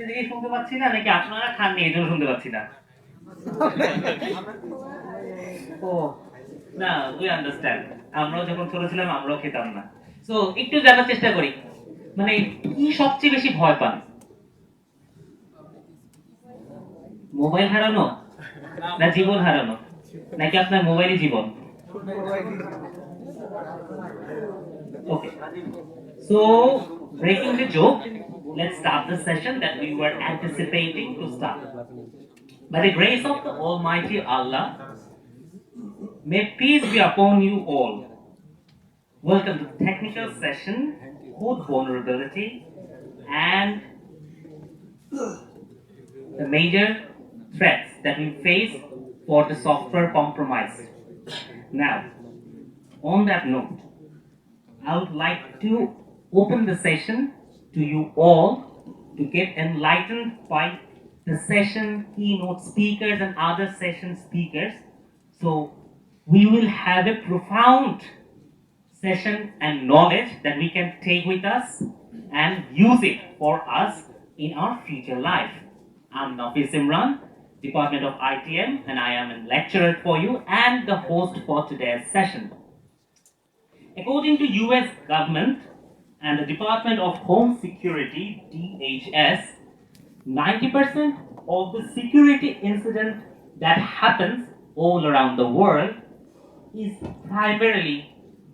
শুনতে পাচ্ছি না নাকি আপনারা খাননি এই জন্য শুনতে পাচ্ছি না? ও না, উই আন্ডারস্ট্যান্ড। আমরাও যখন ছোট ছিলাম আমরাও খেতাম না। সো একটু জানার চেষ্টা করি, মানে কি সবচেয়ে বেশি ভয় পান? মোবাইল হারানো, না জীবন হারানো, নাকি আপনার মোবাইলই জীবন? Okay. So, breaking the joke, let's start the session that we were anticipating to start. By the grace of the Almighty Allah, may peace be upon you all. Welcome to the technical session, code vulnerability, and the major threats that we face for the software compromise. Now, on that note, I would like to open the session to you all to get enlightened by the session keynote speakers and other session speakers. So we will have a profound session and knowledge that we can take with us and use it for us in our future life. I'm Nafis Imran, Department of ITM, and I am a lecturer for you and the host for today's session. According to US government and the Department of Home Security, DHS, 90% of the security incident that happens all around the world is primarily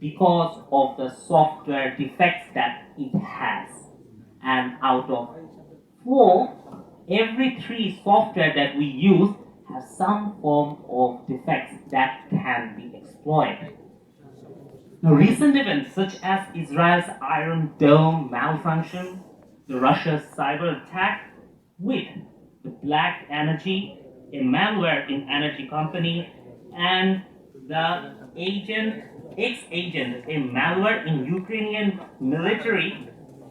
because of the software defects that it has. And out of 4, every 3 software that we use has some form of defects that can be exploited. Now, recent events such as Israel's Iron Dome malfunction, the Russia's cyber attack with the Black Energy, a malware in energy company, and the agent, X-agent, a malware in Ukrainian military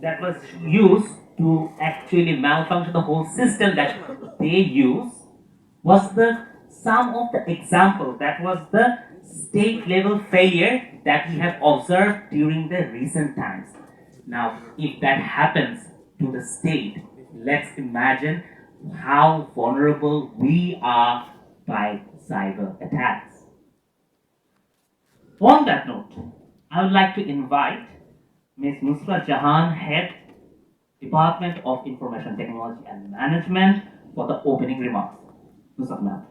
that was used to actually malfunction the whole system that they use was the sum of the example that was the state level failure that we have observed during the recent times. Now, if that happens to the state, let's imagine how vulnerable we are by cyber attacks. On that note, I would like to invite Ms. Nusra Jahan, Head, Department of Information Technology and Management, for the opening remarks. Nusra, ma'am.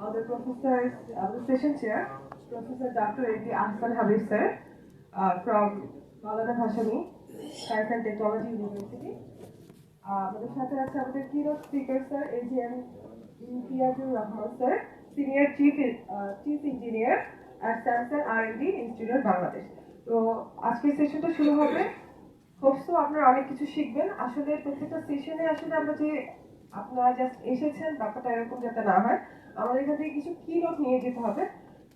Other professors, the session chair, Professor Dr. A.D. Ahsan Habib sir, from Maulana Hashemi, Science and Technology University. আমাদের সাথে আছে আমাদের keynote speaker sir AGM Imtiazur Rahman sir, senior chief engineer at Samsung R&D institute Bangladesh. তো আজকের সেশনটা শুরু হবে। Hope so আপনারা অনেক কিছু শিখবেন। আসলে প্রত্যেকটা সেশনে আসলে আমরা যে আপনারা জাস্ট এসেছেন ব্যাপারটা এরকম যাতে না হয়, আমাদের এখান থেকে কিছু কি নোট নিয়ে যেতে হবে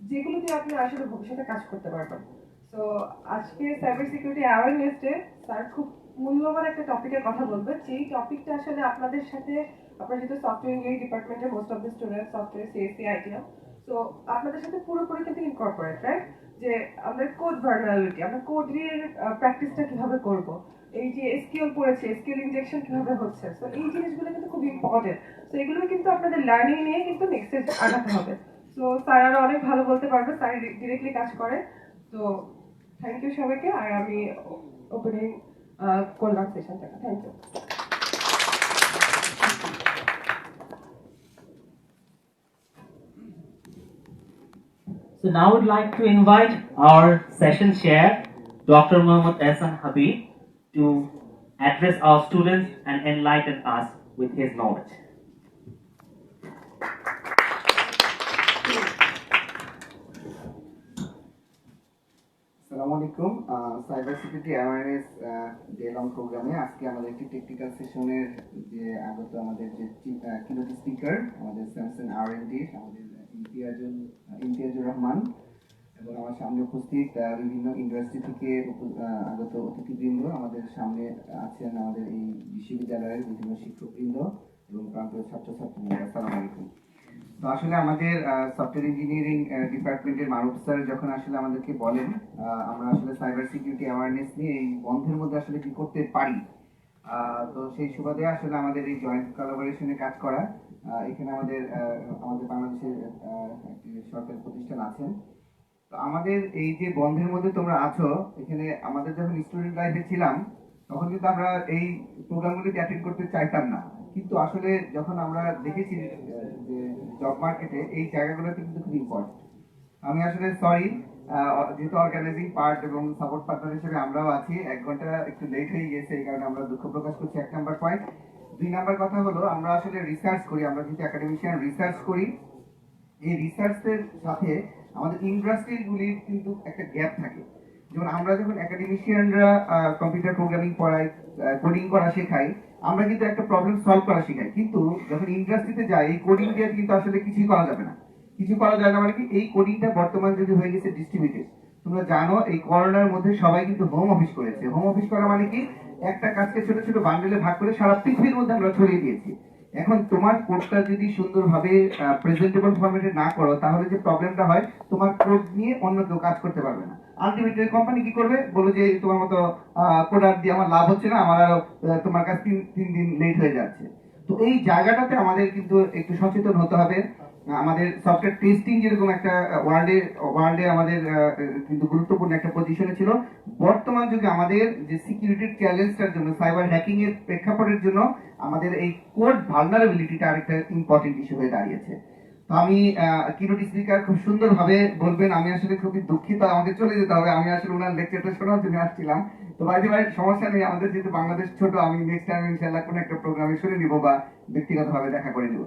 যেগুলো দিয়ে আপনারা আসলে ভবিষ্যতে কাজ করতে পারবেন। তো আজকে cyber security awareness day, sir খুব মূল্যবান একটা টপিকের কথা বলবে, যেই টপিকটা আসলে আপনাদের সাথে, আপনারা যেহেতু সফটওয়্যার ইঞ্জিনিয়ারিং ডিপার্টমেন্টের most of the student software CSC ITM, তো আপনাদের সাথে পুরোপুরি কিন্তু ইনকর্পোরেট, রাইট? যে আমাদের কোড ভার্নালিটি, আমরা কোডের প্র্যাকটিসটা কিভাবে করব, এই যে এসকিউএল পড়েছে, এসকিউএল ইনজেকশন কিভাবে হচ্ছে, তো এই জিনিসগুলো কিন্তু খুব ইম্পর্টেন্ট। তো এগুলো কিন্তু আপনাদের লার্নিং নিয়ে কিন্তু নেক্সট স্টেজ আগাতে হবে। তো স্যার আরো অনেক ভালো বলতে পারবে, স্যার ডিরেক্টলি কাজ করে। তো থ্যাংক ইউ সবাইকে, আর আমি ওপেনিং করলাম সেশনটাকে। Thank you. So now I would like to invite our session chair, Dr. Mohammad Ehsan Habib, to address our students and enlighten us with his knowledge. আসসালামু আলাইকুম। Cyber security awareness day long প্রোগ্রামে আজকে আমাদের একটি technical সেশনের যে আগত আমাদের যে কিনোট স্পিকার আমাদের স্যামসাং আর&ডি আমাদের ইমতিয়াজুর রহমান, এবং আমার সামনে উপস্থিত বিভিন্ন ইউনিভার্সিটি থেকে আগত অতিথিবৃন্দ, আমাদের সামনে আছেন আমাদের এই বিশ্ববিদ্যালয়ের বিভিন্ন শিক্ষকবৃন্দ এবং প্রান্তীয় ছাত্রছাত্রীবৃন্দ। আসসালামু আলাইকুম। তো আসলে আমাদের সফটওয়্যার ইঞ্জিনিয়ারিং ডিপার্টমেন্টের মারুফ স্যার যখন আসলে আমাদেরকে বলেন আমরা আসলে সাইবার সিকিউরিটি অ্যাওয়ারনেস নিয়ে এই বন্ধের মধ্যে আসলে কি করতে পারি, তো সেই সুবাদে আসলে আমাদের এই জয়েন্ট কোলাবোরেশনে কাজ করা। এখানে আমাদের বাংলাদেশের একটি সরকারি প্রতিষ্ঠান আছেন। তো আমাদের এই যে বন্ধের মধ্যে তোমরা আছো, এখানে আমাদের যখন স্টুডেন্ট লাইফে ছিলাম তখন কিন্তু আমরা এই প্রোগ্রামগুলিতে অ্যাটেন্ড করতে চাইতাম না, কিন্তু আসলে যখন আমরা দেখেছি যে জব মার্কেটে এই জায়গাগুলোতে কিন্তু খুব ইম্পর্টেন্ট। আমি আসলে সরি, যেহেতু অর্গানাইজিং পার্ট এবং সাপোর্ট পার্টনার হিসেবে আমরাও আছি, 1 ঘন্টা একটু লেট হয়ে গেছে, এই কারণে আমরা দুঃখ প্রকাশ করছি। 1 নাম্বার পয়েন্ট। 2 নাম্বার কথা হলো, আমরা আসলে রিসার্চ করি, আমরা যেহেতু একাডেমিশিয়ান রিসার্চ করি, এই রিসার্চের সাথে আমাদের ইন্ডাস্ট্রিগুলির কিন্তু একটা গ্যাপ থাকে। যেমন আমরা যখন একাডেমিশিয়ানরা কম্পিউটার প্রোগ্রামিং পড়াই, কোডিং করা শেখাই, আমরা কিন্তু একটা প্রবলেম সলভ করা শেখাই, কিন্তু যখন ইন্ডাস্ট্রিতে যাই এই কোডিং দিয়ে কিন্তু আসলে কিছুই করা যাবে না। কিছু করা যায় না মানে কি, এই কোডিংটা বর্তমান যদি হয়ে গেছে ডিস্ট্রিবিউটেড। তোমরা জানো এই করোনার মধ্যে সবাই কিন্তু হোম অফিস করেছে। হোম অফিস করা মানে কি, একটা কাজকে ছোট ছোট বান্ডেলে ভাগ করে সারা পৃথিবীর মধ্যে আমরা ছড়িয়ে দিয়েছি। এখন তোমার কোডটা যদি সুন্দরভাবে প্রেজেন্টেবল ফরম্যাটে না করো, তাহলে যে প্রবলেমটা হয়, তোমার কোড নিয়ে অন্য কেউ কাজ করতে পারবে না। আলটিমেটলি কোম্পানি কি করবে, বলো যে তোমার মতো কোডার দিয়ে আমার লাভ হচ্ছে না, আমার আরো তোমার কাছে 3 দিন লেট হয়ে যাচ্ছে। তো এই জায়গাটাতে আমাদের কিন্তু একটু সচেতন হতে হবে। আমাদের সফটওয়্যার টেস্টিং যেরকম একটা ওয়ার্ল্ডে আমাদের কিন্তু গুরুত্বপূর্ণ একটা পজিশনে ছিল, বর্তমান যুগে আমাদের যে সিকিউরিটির চ্যালেঞ্জটার জন্য, সাইবার হ্যাকিং এর প্রেক্ষাপটের জন্য আমাদের এই কোড ভালনারেবিলিটিটা আরেকটা ইম্পর্টেন্ট ইস্যু হয়ে দাঁড়িয়েছে। তো আমি কিনোট স্পিকার খুব সুন্দরভাবে বলবেন, আমি আসলে খুবই দুঃখিত, আমাকে চলে যেতে হবে, আমি আসলে ওনার লেকচারটা শোনার জন্য আসছিলাম। তো বাইরে ভাই সমস্যা নেই, আমাদের যেহেতু বাংলাদেশ ছোট, আমি নেক্সট টাইম ইনশাআল্লাহ কোনো একটা প্রোগ্রামে শুনে নিব বা ব্যক্তিগতভাবে দেখা করে নিব।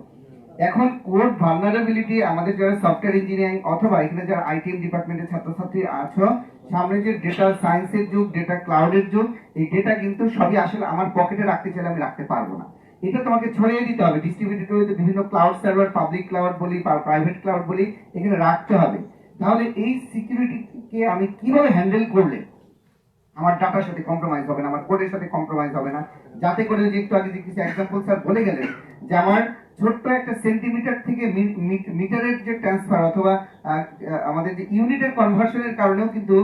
এখন কোড ভালনারেবিলিটি, আমাদের যারা সফটওয়্যার ইঞ্জিনিয়ারিং অথবা এখানে যারা আইটিএম ডিপার্টমেন্টের ছাত্রছাত্রী আছো, সামনে যে ডেটা সায়েন্সের যুগ, ডেটা ক্লাউডের যুগ, এই ডেটা কিন্তু সবই আসলে আমার পকেটে রাখতে চাইলে আমি রাখতে পারবো না। এটা তোমাকে ছড়িয়ে দিতে হবে, ডিস্ট্রিবিউটেড ওয়েতে বিভিন্ন ক্লাউড সার্ভার, পাবলিক ক্লাউড বলি বা প্রাইভেট ক্লাউড বলি, এখানে রাখতে হবে। তাহলে এই সিকিউরিটিকে আমি কিভাবে হ্যান্ডেল করলে আমার ডাটার সাথে কম্প্রোমাইজ হবে না, আমার কোডের সাথে কম্প্রোমাইজ হবে না, যাতে করে যে একটু আগে যে কিছু এক্সাম্পল স্যার বলে গেলেন, যে আমার ছোট্ট একটা সেন্টিমিটার থেকে মিটারের যে ট্রান্সফার অথবা আমাদের যে ইউনিটের কনভার্সনের কারণেও কিন্তু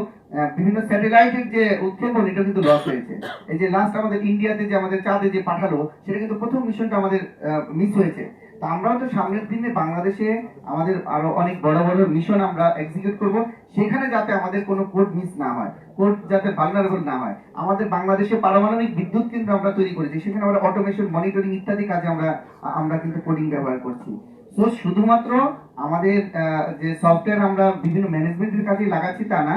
বিভিন্ন স্যাটেলাইটের যে উৎক্ষেপণ, এটা কিন্তু লস হয়েছে। এই যে লাস্ট আমাদের ইন্ডিয়াতে যে আমাদের চাঁদে যে পাঠালো, সেটা কিন্তু প্রথম মিশনটা আমাদের মিস হয়েছে। তা আমরাও তো সামনের দিনে বাংলাদেশে আমাদের আরো অনেক বড় বড় মিশন আমরা এক্সিকিউট করব, সেখানে যাতে আমাদের কোনো কোড মিস না হয়, কোড যাতে ভালনারেবল না হয়। আমাদের বাংলাদেশে পারমাণবিক বিদ্যুৎ কেন্দ্র আমরা তৈরি করেছি, সেখানে আমরা অটোমেশন, মনিটরিং ইত্যাদি কাজে আমরা কিন্তু কোডিং ব্যবহার করছি। তো শুধুমাত্র আমাদের যে সফটওয়্যার আমরা বিভিন্ন ম্যানেজমেন্টের কাজে লাগাচ্ছি তা না,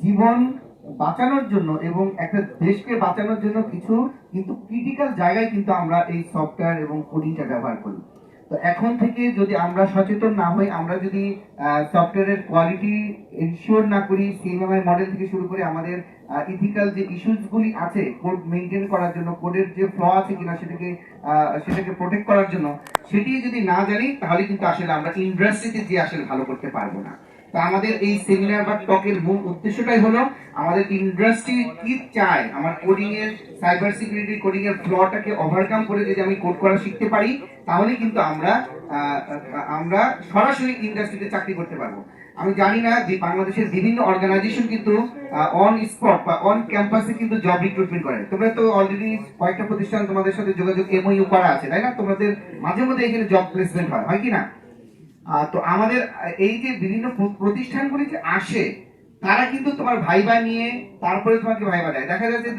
জীবন বাঁচানোর জন্য এবং একটা দেশকে বাঁচানোর জন্য কিছু কিন্তু ক্রিটিক্যাল জায়গায় কিন্তু আমরা এই সফটওয়্যার এবং কোডিংটা ব্যবহার করি। তো এখন থেকে যদি আমরা সচেতন না হই, আমরা যদি সফটওয়্যারের কোয়ালিটি এনশিওর না করি, সিএমএমআই মডেল থেকে শুরু করে আমাদের ইথিক্যাল যে ইস্যুস গুলি আছে কোড মেনটেন করার জন্য, কোডের যে ফ্ল আছে কিনা সেটাকে প্রোটেক্ট করার জন্য, সেটি যদি না জানি, তাহলে কিন্তু আসলে আমরা ইন্ডাস্ট্রিতে যে আসলে ভালো করতে পারবো না। তা আমাদের এই সেমিনার বা টকের মূল উদ্দেশ্যটাই হলো, আমাদের ইন্ডাস্ট্রি কি চায়, আমার কোডিং এর, সাইবার সিকিউরিটি কোডিং এর ফ্লটাকে ওভারকাম করে যদি আমি কোড করা শিখতে পারি, তাহলে কিন্তু আমরা সরাসরি ইন্ডাস্ট্রিতে চাকরি করতে পারবো। আমি জানি না যে বাংলাদেশের বিভিন্ন অর্গানাইজেশন কিন্তু অন স্পট বা অন ক্যাম্পাসে কিন্তু জব রিক্রুটমেন্ট করে। তোমরা তো অলরেডি কয়েকটা প্রতিষ্ঠান তোমাদের সাথে যোগাযোগ এমওইউ করা আছে, তাই না? তোমাদের মাঝে মধ্যে এখানে জব প্লেসমেন্ট হয় কি না? তো আমাদের এই যে বিভিন্ন প্রতিষ্ঠানগুলি যে আসে, তারা কিন্তু তোমার ভাইবা নিয়ে তারপরে তোমাকে ভাইবা দেয়। দেখা যাচ্ছে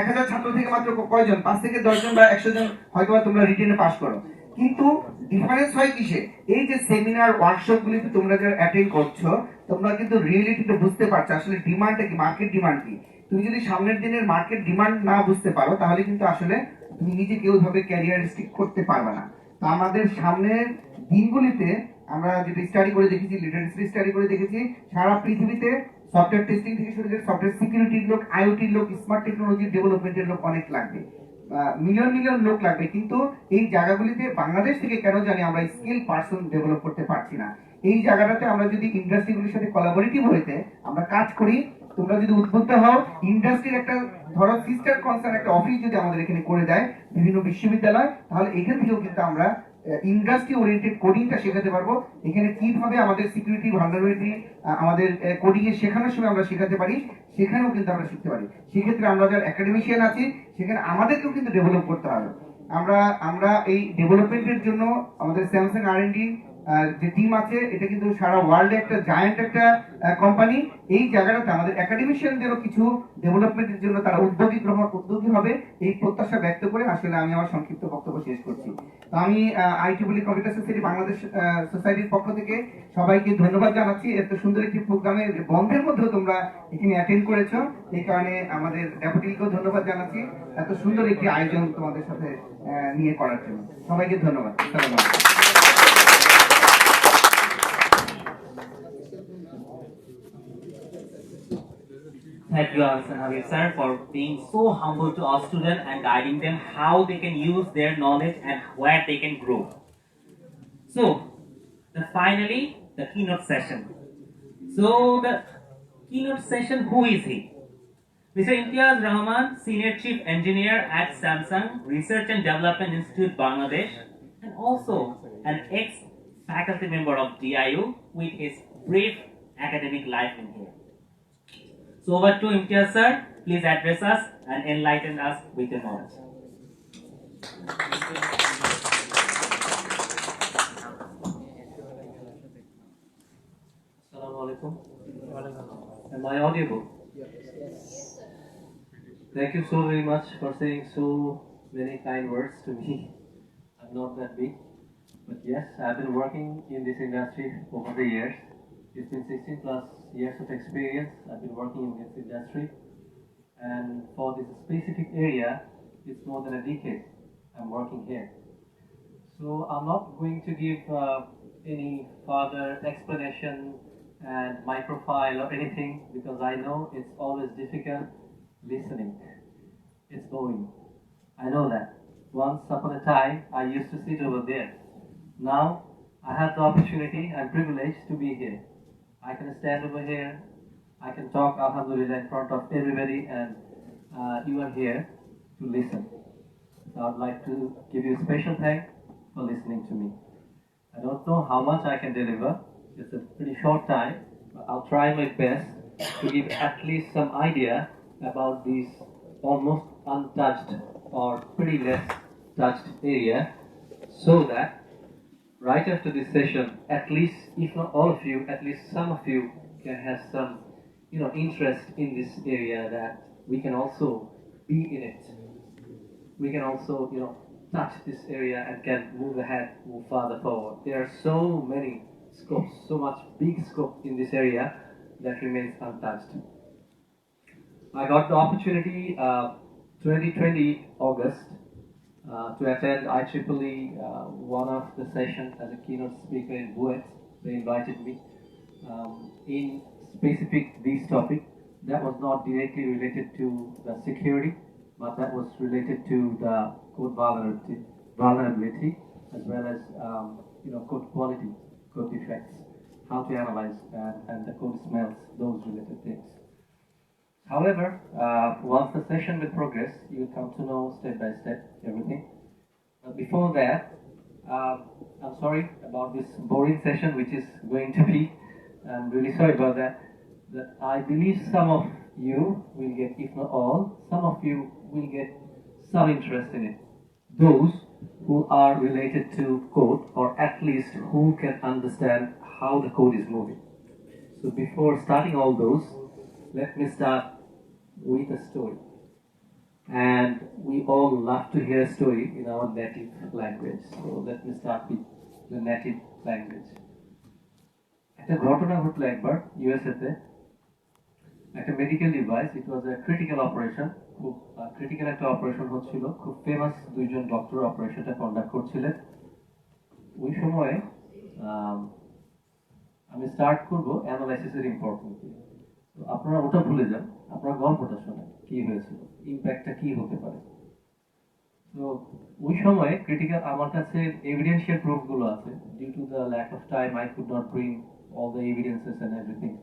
1000 ছাত্র থেকে মাত্র কয়জন, 5 থেকে 10 জন বা 100 জন হয়তো তোমরা রিটেনে পাস করো। কিন্তু ডিফারেন্স হয় কিসে, এই যে সেমিনার ওয়ার্কশপ গুলিতে তোমরা যারা অ্যাটেন্ড করছো, তোমরা কিন্তু রিয়েলিটিটা বুঝতে পারছো আসলে ডিমান্ডটা কি, মার্কেট ডিমান্ড কি। তুমি যদি সামনের দিনের মার্কেট ডিমান্ড না বুঝতে পারো, তাহলে কিন্তু আসলে তুমি নিজেকে ওইভাবে ক্যারিয়ার স্টিক করতে পারবে না। তো আমাদের সামনের দিনগুলিতে আমরা যেটা স্টাডি করে দেখেছি, লিটারেসি স্টাডি করে দেখেছি, সারা পৃথিবীতে সফটওয়্যার টেস্টিং থেকে শুরু করে সফটওয়্যার সিকিউরিটির লোক, আইওটির লোক, স্মার্ট টেকনোলজি ডেভেলপমেন্টের লোক অনেক লাগবে, মিলিয়ন মিলিয়ন লোক লাগবে। কিন্তু এই জায়গাগুলিতে বাংলাদেশ থেকে কেন জানি আমরা স্কিল পার্সন ডেভেলপ করতে পারছি না। এই জায়গাটাতে আমরা যদি ইন্ডাস্ট্রিগুলির সাথে কোলাবোরেটিভ হইতে আমরা কাজ করি, তোমরা যদি উদ্বুদ্ধ হও, ইন্ডাস্ট্রির একটা ধরো সিস্টার কনসার্ন একটা অফিস যদি আমাদের এখানে করে দেয় বিভিন্ন বিশ্ববিদ্যালয়, তাহলে এখান থেকেও কিন্তু আমরা ইন্ডাস্ট্রি ওরিয়েন্টেড কোডিংটা শেখাতে পারবো। এখানে কিভাবে আমাদের সিকিউরিটি ভালনারেবিলিটি আমাদের কোডিং এ শেখানোর সময় আমরা শেখাতে পারি, সেখানেও কিন্তু আমরা শিখতে পারি। সেক্ষেত্রে আমরা যারা একাডেমিশিয়ান আছি সেখানে আমাদেরকেও কিন্তু ডেভেলপ করতে হবে। আমরা আমরা এই ডেভেলপমেন্টের জন্য আমাদের স্যামসাং আর&ডি যে টিম আছে, এটা কিন্তু সারা ওয়ার্ল্ডে একটা জায়ান্ট একটা কোম্পানি। এই জায়গাটাতে আমাদের একাডেমিশিয়ানদেরও কিছু ডেভেলপমেন্টের জন্য তারা উদ্যোগী হবে, এই প্রত্যাশা ব্যক্ত করে আসলে আমি আমার সংক্ষিপ্ত বক্তব্য শেষ করছি। তো আমি IEEE কম্পিউটার সোসাইটি বাংলাদেশ সোসাইটির পক্ষ থেকে সবাইকে ধন্যবাদ জানাচ্ছি। এত সুন্দর একটি প্রোগ্রামে বন্ধের মধ্যেও তোমরা এখানে অ্যাটেন্ড করেছো, এই কারণে আমাদের ডেপুটিকেও ধন্যবাদ জানাচ্ছি এত সুন্দর একটি আয়োজন তোমাদের সাথে নিয়ে করার জন্য। সবাইকে ধন্যবাদ। আসসালামু আলাইকুম। Thank you, Hassan Habib sir, for being so humble to our students and guiding them how they can use their knowledge and where they can grow. So, finally, the keynote session. So, the keynote session, who is he? Mr. Imtiaz Rahman, Senior Chief Engineer at Samsung Research and Development Institute, Bangladesh, and also an ex-faculty member of DIU with his brief academic life in here. So over to Imtiaz sir, please address us and enlighten us with your knowledge. Assalamu alaikum. Am I audible? Thank you so very much for saying so many kind words to me. I'm not that big, but yes, I've been working in this industry over the years. It's been 16 plus years of experience. I've been working in this industry, and for this specific area, it's more than a decade I'm working here. So I'm not going to give any further explanation and my profile or anything, because I know it's always difficult listening. It's boring. I know that. Once upon a time, I used to sit over there. Now, I have the opportunity and privilege to be here. I can stand over here. I can talk, alhamdulillah, in front of everybody, and you are here to listen. So I would like to give you a special thanks for listening to me. I don't know how much I can deliver. It's a pretty short time, but I'll try my best to give at least some idea about this almost untouched or pretty less touched area, so that right after this session, at least, if not all of you, at least some of you can have some, interest in this area, that we can also be in it. We can also, touch this area and can move ahead, move farther forward. There are so many scopes, so much big scope in this area that remains untouched. I got the opportunity 2020 August to attend IEEE one of the sessions as a keynote speaker in Buet. They invited me in specific this topic that was not directly related to the security, but that was related to the code vulnerability as well as code quality, code defects, how to analyze and the code smells, those related things. However, once the session will progress, you will come to know step by step everything. Before that, I'm sorry about this boring session which is going to be. I'm really sorry about that. That I believe some of you will get, if not all, some of you will get some interest in it. Those who are related to code, or at least who can understand how the code is moving. So before starting all those, let me start with a story. And we all love to hear a story in our native language. So let me start with the native language. একটা ঘটনা ঘটলো একবার ইউএসএতে, একটা medical device, it was a critical operation, খুব critical একটা operation হচ্ছিল, খুব famous দুইজন ডক্টর অপারেশনটা কন্ডাক্ট করছিলেন। ওই সময়ে আমি স্টার্ট করবো অ্যানালাইসিসের ইম্পর্টেন্স দিয়ে। তো আপনারা ওটা ভুলে যান, আপনারা গল্পটা শোনেন কি হয়েছিল, ইম্প্যাক্টটা কি হতে পারে। তো ওই সময় ক্রিটিক্যাল, আমার কাছে এভিডেন্সিয়াল প্রুফগুলো আছে। Due to the lack of time I could not bring all the evidences and everything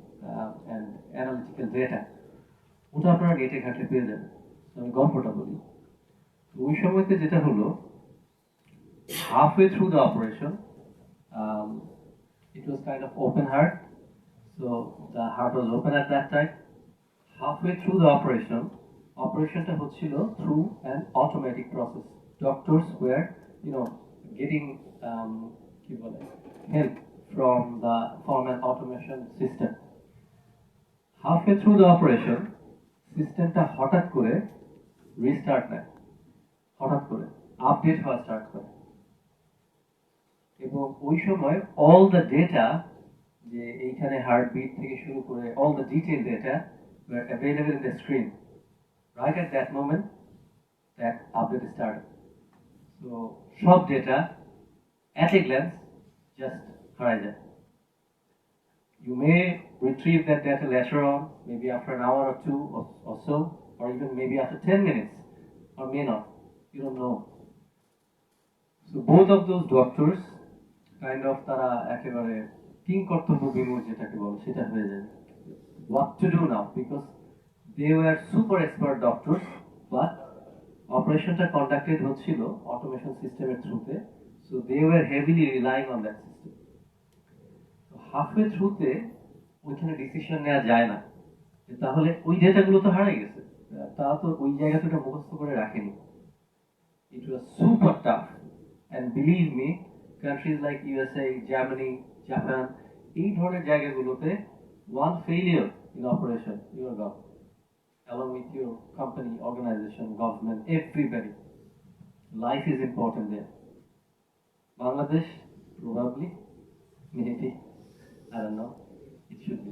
and analytical data, ওটা আপনারা নেটে ঘাটলে পেয়ে যাবেন। আমি গল্পটা বলি। ওই সময়তে যেটা হলো, Halfway through the operation, it was kind of open heart, so the heart was open at that time. Halfway through the operationটা হচ্ছিল through an automatic process. Doctors were, getting কি বলে, help from an automation system. Halfway through the operation, সিস্টেমটা হঠাৎ করে restart নেয়, হঠাৎ করে update হওয়া স্টার্ট করে, এবং ওই সময় অল দ্য ডেটা, যে এইখানে হার্টবিট থেকে শুরু করে all the detail data were available in the screen right at that moment that update started. So সব data at a glance just হারায় যায়. You may retrieve that data later on, maybe after an hour or two or so, or even maybe after 10 minutes, or may not. You don't know. So both of those doctors kind of তারা একেবারে king কর্তব্য বিমূঢ় যেটাকে বলে সেটা হয়ে যায়. What to do now? Because they were super expert doctors, but operationটা conducted হচ্ছিল automation সিস্টেমের থ্রুতে, so they were heavily relying on that system. Halfway থ্রুতে ওইখানে ডিসিশন নেওয়া যায় না, তাহলে ওই ডেটাগুলো তো হারিয়ে গেছে, তারা তো ওই জায়গাতে ওটা মুখস্থ করে রাখেনি. It was super tough, and believe me, countries like USA, Germany, Japan, এই ধরনের জায়গাগুলোতে one failure in operation, you are gone, along with your company, organization, government, everybody. Life is important there. Bangladesh, probably, maybe, I don't know, it should be.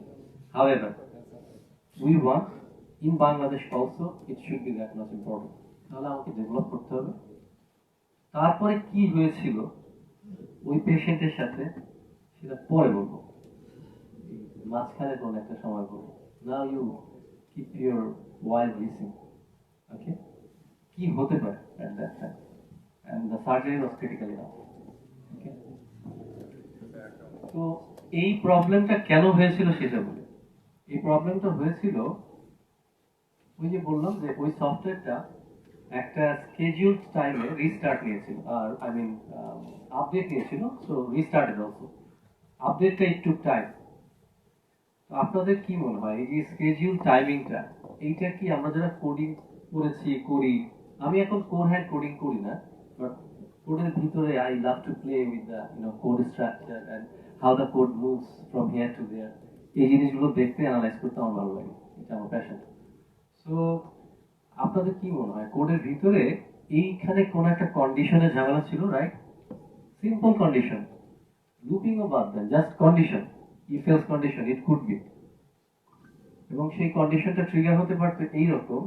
However, we want in Bangladesh also, it should be that much important. তাহলে আমাকে develop করতে হবে. তারপরে কি হয়েছিল ওই পেশেন্টের সাথে সেটা পরে বলবো, মাঝখানে কোন একটা সময় বলবো. Now you keep your wild listening. Okay? কি হতে পারে at that time? And the surgery was critical enough. Okay? তো এই প্রবলেমটা কেন হয়েছিল সেটা বলি. এই প্রবলেমটা হয়েছিল, ওই যে বললাম যে ওই সফটওয়্যারটা একটা স্কেডিউলড টাইমে রিস্টার্ট নিয়েছিল, আর আপডেট নিয়েছিল, সো রিস্টার্টেড অলসো. আপডেটটা একটু টাইম. তো আপনাদের কি মনে হয় এই যে স্কেডিউল টাইমিংটা, এইটা কি আমরা যারা কোডিং করি, আমি এখন কোড হ্যান্ড কোডিং করি না, বাট কোডের ভিতরে I love to play with the code structure and how the code moves from here to there. এই জিনিসগুলো দেখতে অ্যানালাইজ করতে আমার ভালো লাগে, এটা আমার প্যাশন. সো আপনাদের কি মনে হয় কোডের ভিতরে এইখানে কোন একটা কন্ডিশনের ঝামেলা ছিল, রাইট? সিম্পল কন্ডিশন, লুপিংও বাদ দেন, just condition, if else condition, it could be. এবং সেই কন্ডিশনটা ট্রিগার হতে পারতো এইরকম,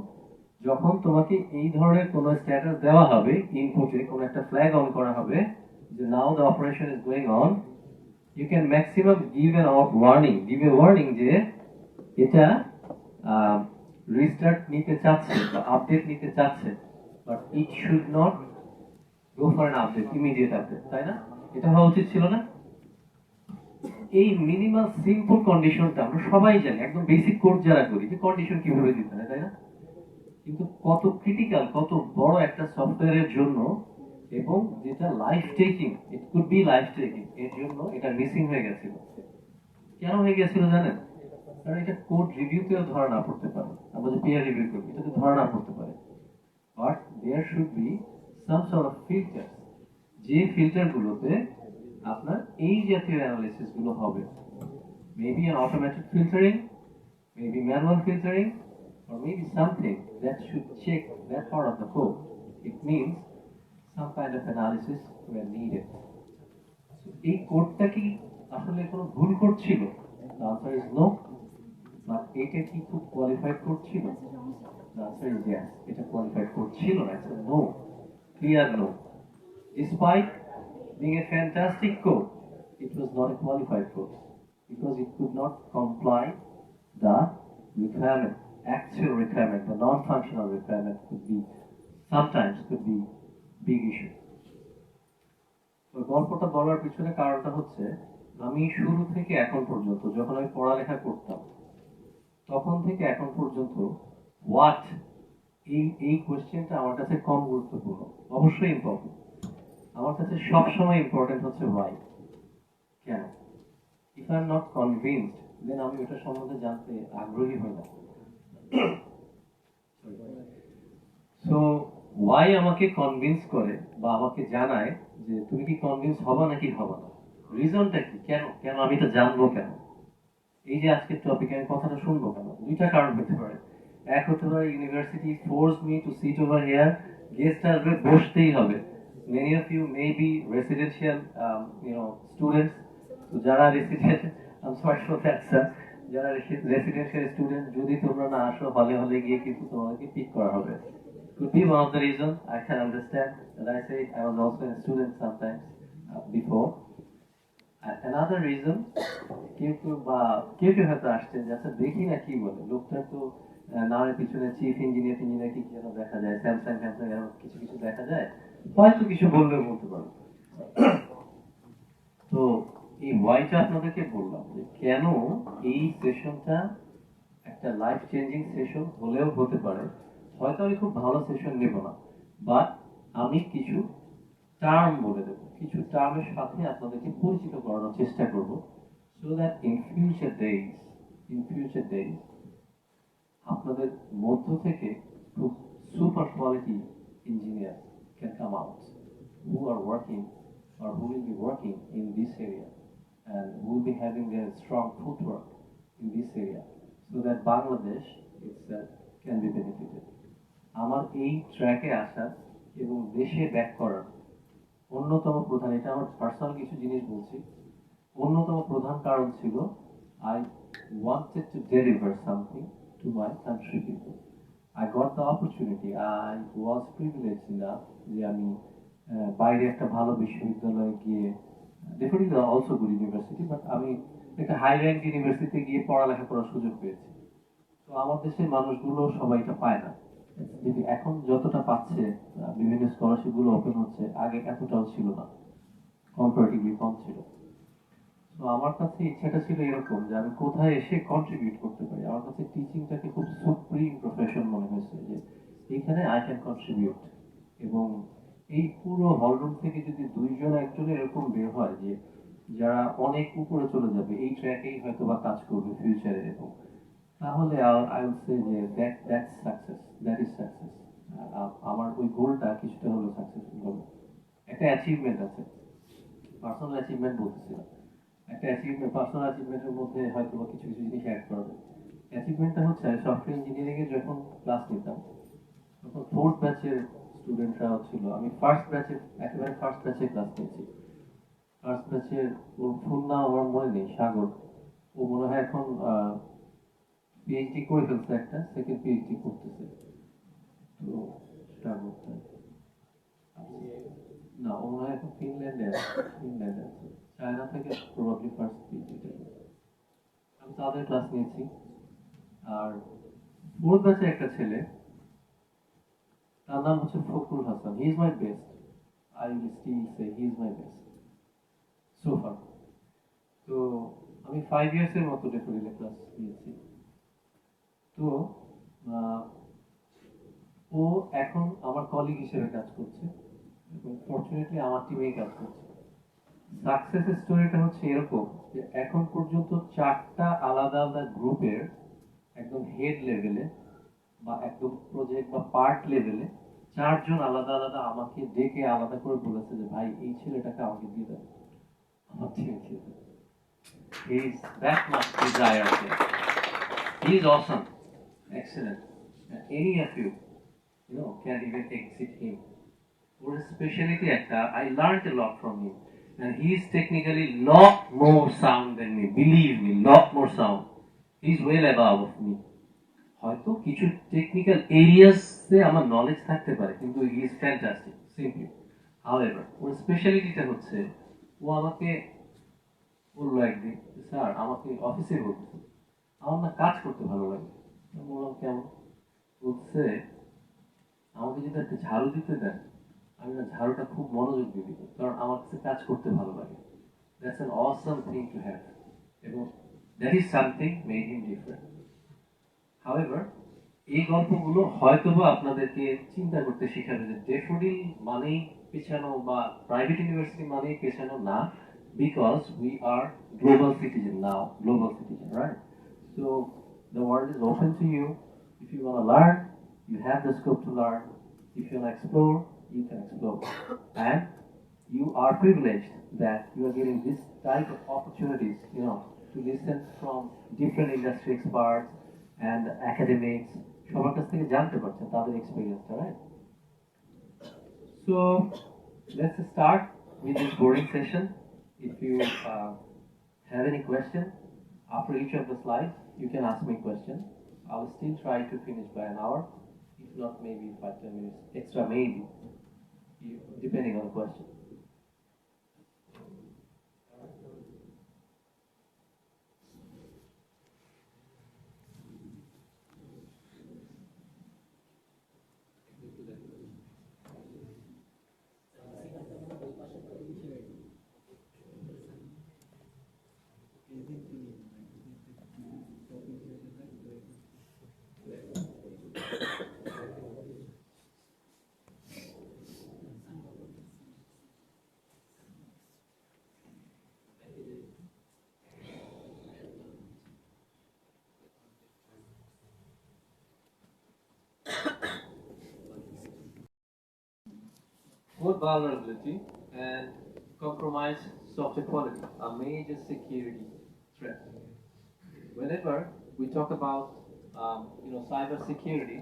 যখন তোমাকে এই ধরনের কোন স্ট্যাটাস দেওয়া হবে, ইনপুটে কোন একটা ফ্ল্যাগ অন করা হবে যে now the operation is going on, you can maximum give a warning যে এটা রিস্টার্ট নিতে চাচ্ছে বা আপডেট নিতে চাচ্ছে, but it should not go for an update, immediate update, তাই না? এটা হওয়া উচিত ছিল না? এই মিনিমাল সিম্পল কন্ডিশনটা আমরা সবাই জানি, একদম বেসিক কোড যারা করি যে কন্ডিশন কিভাবে দিতে হয়, তাই না? কিন্তু কত ক্রিটিক্যাল, কত বড় একটা সফটওয়্যারের জন্য, এবং যেটা life taking, it could B life taking, এর জন্য এটা মিসিং হয়ে গেছিল. কেন হয়ে গেছিল জানেন? কারণ এটা কোড রিভিউতেও ধরা না পড়তে পারে, আমরা যে পিয়ার রিভিউ করি এটাতে ধরা না পড়তে পারে. But there should be some sort of filter, যে ফিল্টারগুলোতে আপনার এই জাতীয় অ্যানালিসিস গুলো হবে. Maybe an automated filtering, maybe manual filtering, or maybe something that should check that part of the code. It means some kind of analysis were needed. So এই কোডটা কি আসলে কোনো ভুল কোড ছিল? The answer is no. But এটা কি খুব কোয়ালিফাইড কোড ছিল? The answer is yes. এটা কোয়ালিফাইড কোড ছিল না, so no, clear no. Despite being a fantastic code, it was not a qualified code because it could not comply the requirement, actual requirement, the non-functional requirement sometimes could be big issue. তো গল্পটা বলার পিছনে কারণটা হচ্ছে, আমি শুরু থেকে এখন পর্যন্ত যখন আমি পড়ালেখা করতাম, তখন থেকে এখন পর্যন্ত হোয়াট, এই কোশ্চেনটা আমার কাছে কম গুরুত্বপূর্ণ, অবশ্যই ইম্পর্টেন্ট. আমার কাছে সবসময় ইম্পর্টেন্ট হচ্ছে ওয়াই, কেন। If I am not convinced, then আমি ওটা সম্বন্ধে জানতে আগ্রহী হই না। সো ওয়াই আমাকে কনভিন্স করে বা আমাকে জানায় যে তুমি কি কনভিন্স হবা নাকি হবা না, রিজনটা কি, কেন কেন আমি এটা জানবো কেন, এই যে আজকের টপিকে আমি কথাটা শুনবো কেন। দুইটা কারণ হতে পারে। এক হতে পারে university force me to sit over here, guest আসবে, বসতেই হবে। Many of you may be residential students, তো যারা resident, I am sorry for that sir, যারা রেসিডেন্সিয়াল স্টুডেন্ট, যদি তোমরা না আসো হলে হলে গিয়ে কিন্তু তোমাদেরকে পিক করা হবে। Could be one of the reasons. I can understand. As I said, I was also a student sometimes before. And another reason, কেউ হয়তো আসছেন যে আচ্ছা দেখি না কি বলে, লোকটা তো নামের পিছনে চিফ ইঞ্জিনিয়ার টিঞ্জিনিয়ার কি যেন দেখা যায়, স্যামসাং স্যামসাং এরকম কিছু কিছু দেখা যায়, হয়তো কিছু বললেও বলতে পারো। তো এই ওয়াইটা আপনাদেরকে বললাম যে কেন এই সেশনটা একটা লাইফ চেঞ্জিং সেশন হলেও হতে পারে। হয়তো আমি খুব ভালো সেশন নেব না, বাট আমি কিছু টার্ম বলে দেবো, কিছু টার্মের সাথে আপনাদেরকে পরিচিত করানোর চেষ্টা করব, so that in future days আপনাদের মধ্য থেকে খুব super quality engineer can come out, who are working or who will be working in this area and who will be having their strong footwork in this area, so that Bangladesh itself can be benefited. আমার এই ট্র্যাকে আসা এবং দেশে back করার অন্যতম প্রধান, এটা আমার পার্সোনাল কিছু জিনিস বলছি, অন্যতম প্রধান কারণ ছিল I wanted to deliver something to my country people. I got the opportunity, I was privilege enough যে আমি বাইরে একটা ভালো বিশ্ববিদ্যালয়ে গিয়ে, definitely also good university, but আমি একটা হাই র্যাঙ্ক ইউনিভার্সিটিতে গিয়ে পড়ালেখা করার সুযোগ পেয়েছি। তো আমার দেশের মানুষগুলো সবাই এটা পায় না। যদি এখন যতটা পাচ্ছে, বিভিন্ন স্কলারশিপ গুলো ওপেন হচ্ছে, আগে এতটাও ছিল না, কম্পারেটিভলি কম ছিল। তো আমার কাছে ইচ্ছাটা ছিল এরকম যে আমি কোথায় এসে কন্ট্রিবিউট করতে পারি। আমার কাছে টিচিংটাকে খুব সুপ্রিম প্রফেশন মনে হয়েছে, যে এখানে আই ক্যান কন্ট্রিবিউট। এবং এই পুরো হলরুম থেকে যদি দুইজন একজন এরকম বের হয় যে যারা অনেক উপরে চলে যাবে, এই ট্র্যাকেই হয়তো বা কাজ করবে ফিউচারে, এবং তাহলে আই উইল সে যে that's success, that is success. আমার ওই গোলটা কিছুটা হলো সাকসেসফুল হবে। একটা অ্যাচিভমেন্ট আছে, পার্সোনাল অ্যাচিভমেন্ট বলতেছিলাম, একটা অ্যাচিভমেন্ট, পার্সোনাল অ্যাচিভমেন্টের মধ্যে হয়তো বা কিছু কিছু জিনিস অ্যাড করা যায়। অ্যাচিভমেন্টটা হচ্ছে সফটওয়্যার ইঞ্জিনিয়ারিং এ যখন ক্লাস নিতাম, তখন ফোর্থ ব্যাচের স্টুডেন্টরা ছিল, আমি ফার্স্ট ব্যাচে, একেবারে ফার্স্ট ব্যাচে ক্লাস নিয়েছি। ফার্স্ট ব্যাচের, ওর ফুল নাম আমার মনে নেই, সাগর, ও মনে হয় এখন পিএইচডি করে ফেলছে, একটা সেকেন্ড পিএইচডি করতেছে। তো সাগর না, ও মনে হয় এখন ফিনল্যান্ডে আছে, চায়না থেকে প্রবাবলি ফার্স্ট পিএইচডি। আমি তাদের ক্লাস নিয়েছি। আর ফোর্থ ব্যাচে একটা ছেলে, তার নাম হচ্ছে Fakhrul Hasan, he is my best, I will still say he is my best so far. তো আমি 5 ইয়ার্সের মতো ডেফিনেটলি ক্লাস নিয়েছি। তো ও এখন আমার কলিগ হিসেবে কাজ করছে এবং ফরচুনেটলি আমার টিমেই কাজ করছে। সাকসেস স্টোরিটা হচ্ছে এরকম যে এখন পর্যন্ত 4টা আলাদা আলাদা গ্রুপের একদম হেড লেভেলে বা একদম প্রজেক্ট বা পার্ট লেভেলে 4 জন আলাদা আলাদা আমাকে ডেকে আলাদা করে বলেছে যে ভাই এই ছেলেটাকে আমাকে দিয়ে দেন, আমার টিমে দিয়ে দেন। He is that much desire there. He is awesome, excellent. And any of you, can even exceed him. Or speciality একটা, I learned a lot from him. And he is technically lot more sound than me. Believe me, lot more sound. He is well above of me. হয়তো কিছু technical এরিয়াসে আমার knowledge থাকতে পারে, কিন্তু he is fantastic simply. However ওর স্পেশালিটিটা হচ্ছে, ও আমাকে বললো একদিন, স্যার আমাকে অফিসে বলছে আমার না কাজ করতে ভালো লাগে। আমি বললাম কেমন? বলছে আমাকে যদি একটা ঝাড়ু দিতে দেন, আমি না ঝাড়ুটা খুব মনোযোগ দিয়ে দিব, কারণ আমার কাছে কাজ করতে ভালো লাগে। That's an awesome thing to have, এবং that is something made him different. However, এই গল্পগুলো হয়তোবা আপনাদেরকে চিন্তা করতে শেখাবে যে ডেফোডিল মানেই পেছানো বা প্রাইভেট ইউনিভার্সিটি মানেই পেছানো না, because we are global citizen now, global citizen, right? So the world is open to you. If you want to learn, you have the scope to learn. If you want to explore, you can explore. And you are privileged that you are getting this type of opportunities, to listen from different industry experts and academics. সবার কাছ থেকে জানতে পারছেন তাদের এক্সপিরিয়েন্সটা, right? So let's start with this boring session. If you have any question after each of the slides, you can ask me questions. I'll still try to finish by an hour, if not maybe 5-10 minutes extra, maybe, depending on the question. Code vulnerability and compromised software quality are major security threats. Whenever we talk about cyber security,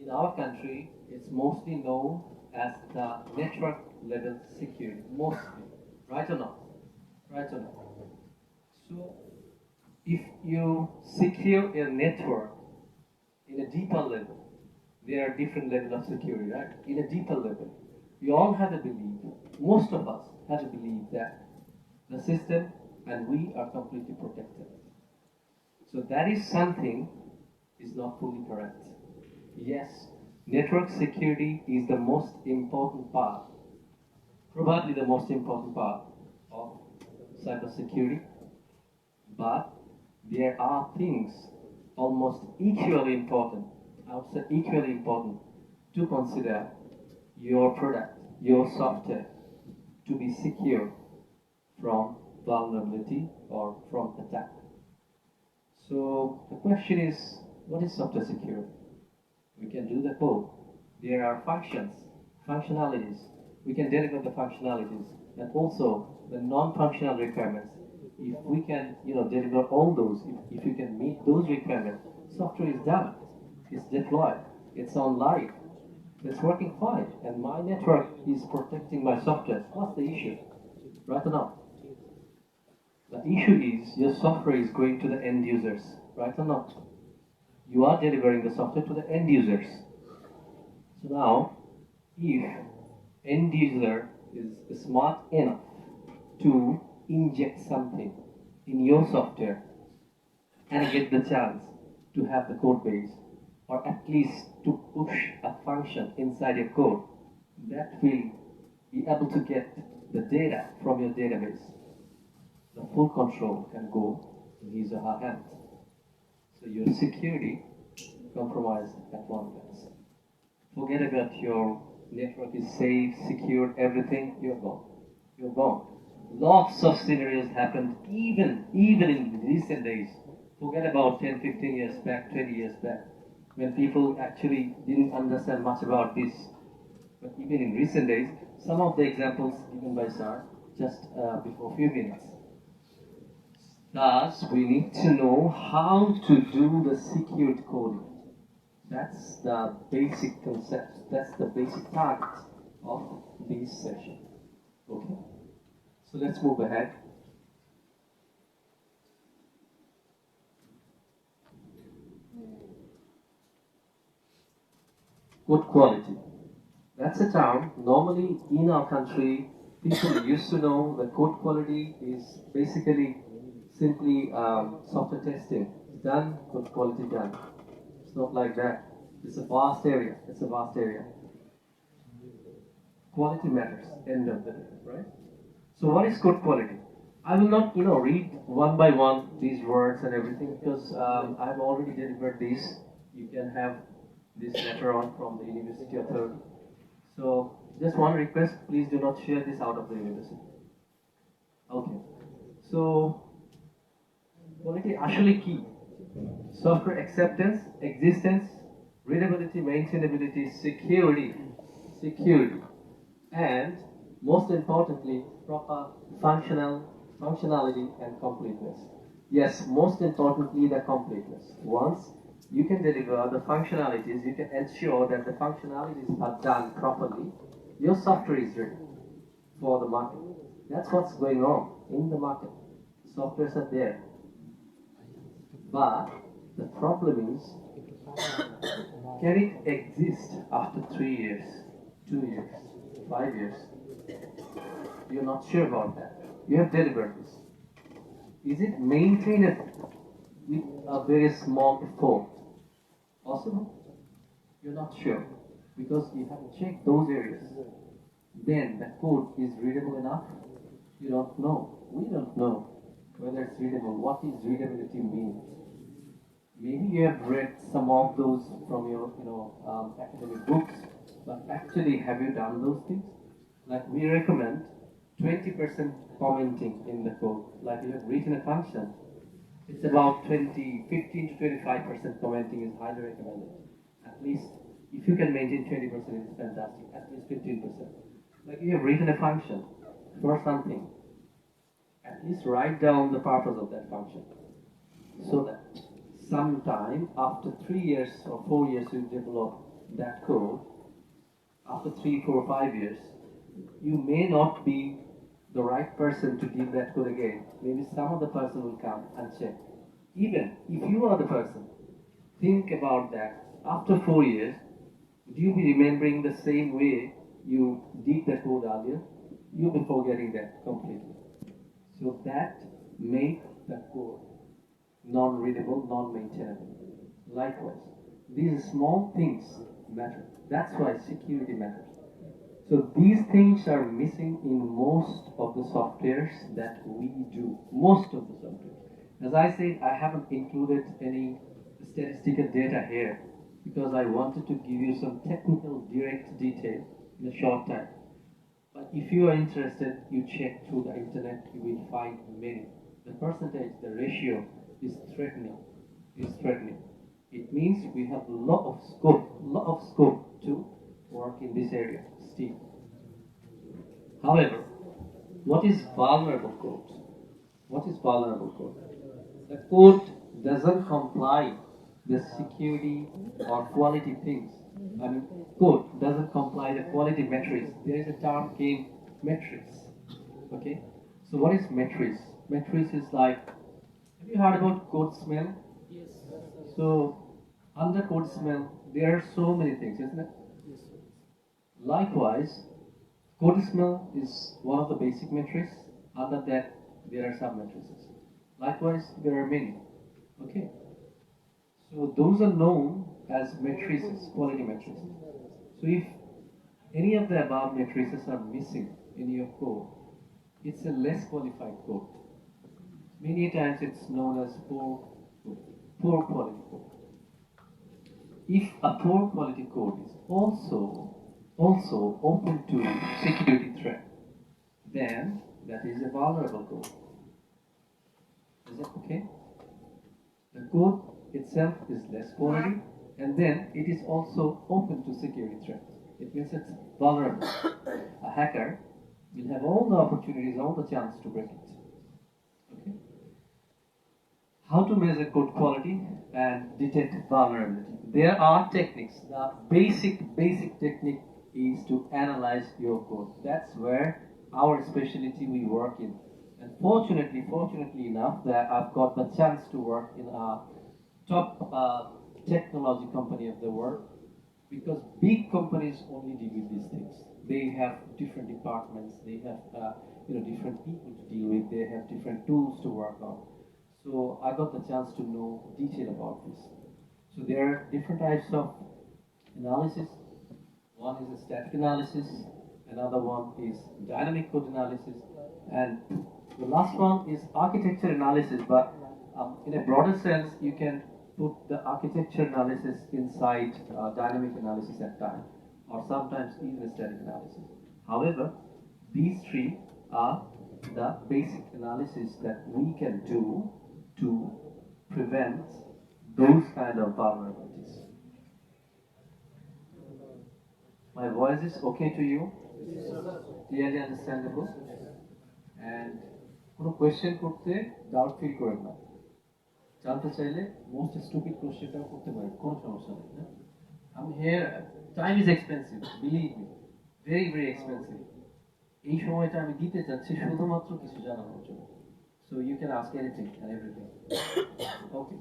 in our country, it's mostly known as the network level security, mostly, right or not? Right or not? So, if you secure a network in a deeper level, there are different levels of security, right? In a deeper level, we all have a belief, most of us have a belief that the system and we are completely protected. So that is something is not fully correct. Yes, network security is the most important part, probably the most important part of cybersecurity, but there are things almost equally important, I would say equally important, to consider your product, your software, to be secure from vulnerability or from attack. So the question is, what is software security? We can do the code. There are functionalities. We can deliver the functionalities and also the non-functional requirements. If we can, deliver all those, if you can meet those requirements, software is done, it's deployed, it's on live, it's working fine, and my network is protecting my software. What's the issue? Right or not? The issue is your software is going to the end users, right or not? You are delivering the software to the end users. So now, if end user is smart enough to inject something in your software and get the chance to have the code base, or at least to push a function inside your code, that will be able to get the data from your database. The full control can go in his or her hand. So your security compromised at one glance. Forget about your network is safe, secured, everything, you're gone. You're gone. Lots of scenarios happened even in recent days. Forget about 10, 15 years back, 20 years back, when people actually didn't understand much about this. But even in recent days, some of the examples given by Sir just before a few minutes. Thus, we need to know how to do the secured coding. That's the basic concept. That's the basic target of this session. Okay? So let's move ahead. Good quality. That's a term. Normally in our country, people used to know that code quality is basically simply software testing. It's done, code quality done. It's not like that. It's a vast area. It's a vast area. Quality matters, end of the day, right? So what is code quality? I will not, read one by one these words and everything because I've already delivered these You can have this later on from the university authority. So just one request, please do not share this out of the university. Okay. So quality actually key. Software acceptance, existence, readability, maintainability, security, and most importantly, proper functionality and completeness. Yes, most importantly, the completeness. Once you can deliver the functionalities, you can ensure that the functionalities are done properly, your software is ready for the market. That's what's going on in the market. The softwares are there. But the problem is, can it exist after 3 years, 2 years, 5 years? You're not sure about that. You have delivered this. Is it maintainable with a very small effort? Possible? You're not sure because you haven't checked those areas. Then the code is readable enough? You don't know. We don't know whether it's readable. What is readability mean? Maybe you have read some of those from your academic books, but actually have you done those things? Like we recommend 20% commenting in the code. Like you have written a function, it's about 15 to 25% commenting is highly recommended. At least if you can maintain 20%, it's fantastic. At least 15%. Like you have written a function for something, at least write down the purpose of that function so that sometime after 3 years or 4 years you develop that code, after 3, 4, 5 years, you may not be the right person to give that code again. Maybe some other person will come and check. Even if you are the person, think about that. After 4 years, would you be remembering the same way you did the code earlier? You'll be forgetting that completely. So that makes the code non-readable, non-maintainable. Likewise, these small things matter. That's why security matters. So these things are missing in most of the softwares that we do. Most of the softwares. As I said, I haven't included any statistical data here because I wanted to give you some technical direct detail in a short time. But if you are interested, you check through the internet, you will find many. The percentage, the ratio is threatening. It means we have a lot of scope to work in this area still. However, what is vulnerable code? What is vulnerable code? The code doesn't comply the security or quality things. I mean, code doesn't comply the quality metrics. There is a term called metrics. Okay? So what is metrics? Metrics is like, have you heard about code smell? Yes. So under code smell, there are so many things, isn't it? Yes. Likewise, code smell is one of the basic metrics. Under that, there are some matrices. Likewise, there are many. Okay. So those are known as matrices, quality matrices. So if any of the above matrices are missing in your code, it's a less qualified code. Many times it's known as poor quality code. If a poor quality code is also open to security threat, then that is a vulnerable code. Is that okay? The code itself is less quality, and then it is also open to security threats. It means it's vulnerable. A hacker will have all the opportunities, all the chance to break it. Okay? How to measure code quality and detect vulnerability? There are techniques. The basic technique is to analyze your code. That's where our specialty we work in. And fortunately enough, that I've got the chance to work in a top technology company of the world, because big companies only deal with these things. They have different departments, they have different people to deal with, they have different tools to work on. So I got the chance to know detail about this. So there are different types of analysis. One is a static analysis, another one is dynamic code analysis, and the last one is architecture analysis. But in a broader sense, you can put the architecture analysis inside dynamic analysis at times, or sometimes even static analysis. However, these three are the basic analysis that we can do to prevent those kind of vulnerabilities. My voice is okay to you? Clearly understandable? And কোনো question করতে doubt feel করেন না, জানতে চাইলে most stupid কোয়েশ্চেনটাও করতে পারেন, কোনো সমস্যা নেই। না আমি here, time is expensive, believe me, very very expensive. এই সময়টা আমি দিতে চাচ্ছি শুধুমাত্র কিছু জানানোর জন্য। So you can ask anything and everything. Okay.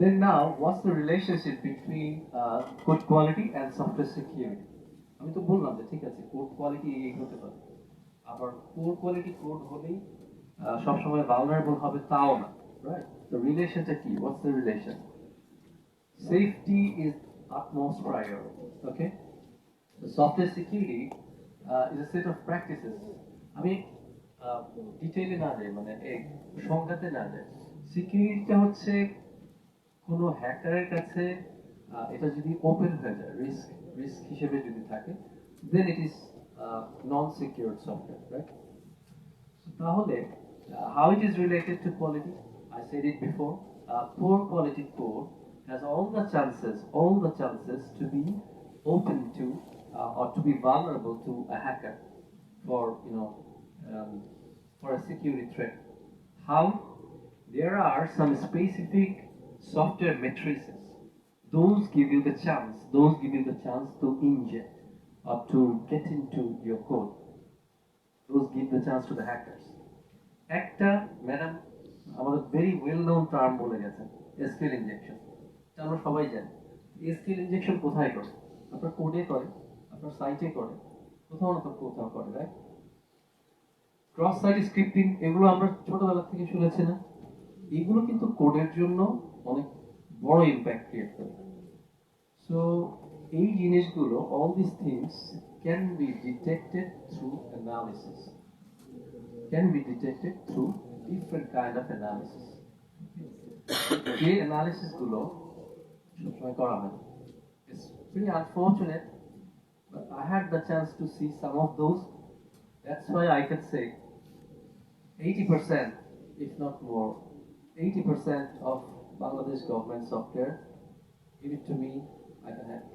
Then now, what's the relationship between code quality and software security? আমি তো বললাম যে ঠিক আছে, কোড কোয়ালিটি এই হতে পারে, আবার পোর কোয়ালিটি কোড হলেই সবসময় ভালনারেবল হবে তাও না, রাইট? তো রিলেশনটা কি? What's the relation? Safety is utmost priority, okay? The software security is a set of practices. আমি ডিটেইলে না যাই, মানে এই সংজ্ঞাতে না যাই। সিকিউরিটিটা হচ্ছে কোনো হ্যাকারের কাছে এটা যদি ওপেন হয়ে যায়, রিস্ক হিসেবে যদি থাকে, then it is non secured software, right? So তাহলে how it is related to quality? I said it before. Poor quality code has all the chances to be open to or to be vulnerable to a hacker for for a security threat. How? There are some specific software matrices. Those give you the chance to inject or to get into your code. Those give the chance to the hackers. একটা madam আমাদের very well known term বলে গেছেন, SQL injection. এটা আমরা সবাই জানি। SQL injection কোথায় করে? আপনার কোডে করে, আপনার সাইটে করে, কোথাও না কোথাও করে, রাইট? ক্রস সাইট স্ক্রিপ্টিং, এগুলো আমরা ছোটবেলা থেকে শুনেছি না? এগুলো কিন্তু কোডের জন্য অনেক বড় ইম্প্যাক্ট ক্রিয়েট করে। সো এই জিনিসগুলো, all these things can be detected through analysis, can be detected through different kind of analysis. যে অ্যানালিসিস গুলো সবসময় করা হয়, it's pretty unfortunate, but I had the chance to see some of those. That's why I can say 80%, if not more, 80% of Bangladesh government software, give it to me, I can hack.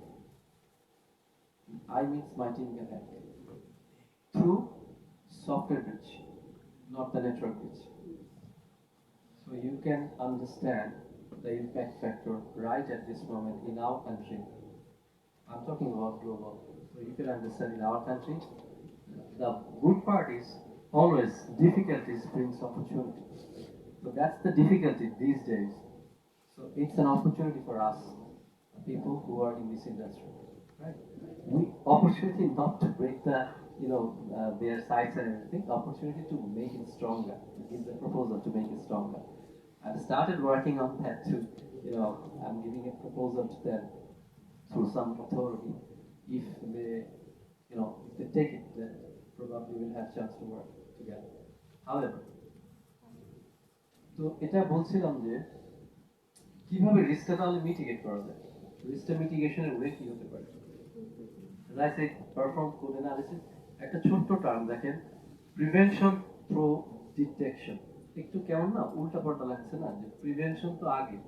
I means my team can hack. Through software breach, not the network breach. So you can understand the impact factor right at this moment in our country. I'm talking about global. So you can understand in our country, the good part is always difficulties brings opportunity. So that's the difficulty these days. So it's an opportunity for us, people who are in this industry, right? We opportunity not to break the, their sites and everything. Opportunity to make it stronger. To give the proposal to make it stronger. I've started working on that too. I'm giving a proposal to them through some authority. If they, if they take it, then probably we'll have chance to work together. However, তো এটা বলছিলাম যে কিভাবে রিস্কটা তাহলে mitigate করা যায়। রিস্কটা মিটিগেশনের way কি হতে পারে? As I said, perform code analysis. একটা ছোট্ট টার্ম দেখেন, প্রিভেনশন থ্রু ডিটেকশন। একটু কেমন না উল্টাপাল্টা লাগছে না, যে প্রিভেনশন তো আগে,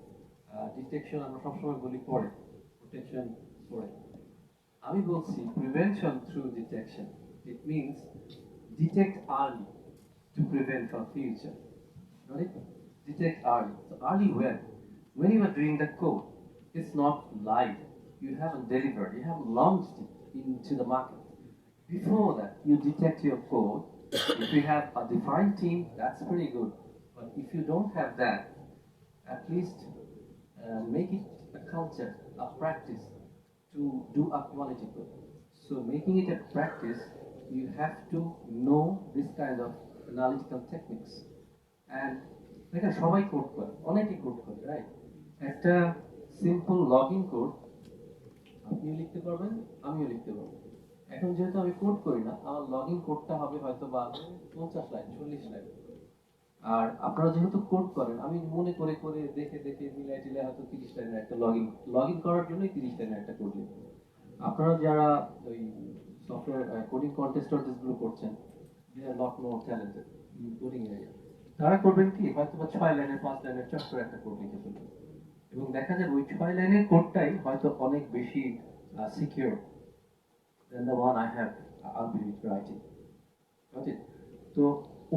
ডিটেকশন আমরা সবসময় বলি পরে, প্রোটেকশন পরে। আমি বলছি prevention through detection. It means detect early to prevent for future. Right? Detect early. So early when you are doing the code, it's not live. You haven't delivered. You haven't launched it into the market. Before that, you detect your code. If you have a defined team, that's pretty good. But if you don't have that, at least make it a culture, a practice to do a quality code. So making it a practice, you have to know this kind of analytical techniques. And দেখেন সবাই code করে, অনেকেই code করে, right? একটা simple login code আপনিও লিখতে পারবেন, আমিও লিখতে পারবো। এখন যেহেতু আমি কোড করি না, আমার লগইন কোডটা হবে হয়তো বা 50 লাইন 40 লাইন। আর আপনারা যেহেতু কোড করেন, আমি মনে করে করে দেখে দেখে মিলাই টিলাই হয়তো 30 লাইনের একটা লগ ইন করার জন্যই 30 লাইনের একটা কোড লিখি। আপনারা যারা ওই সফটওয়্যার কোডিং কন্টেস্ট গুলো করছেন, they are lot more talented in coding area, তারা করবেন কি হয়তো বা 6 লাইনের 5 লাইনের চট করে একটা কোড লিখে ফেলবেন, এবং দেখা যায় ওই 6 লাইনের কোডটাই হয়তো অনেক বেশি secure then the one I have all be writing. তো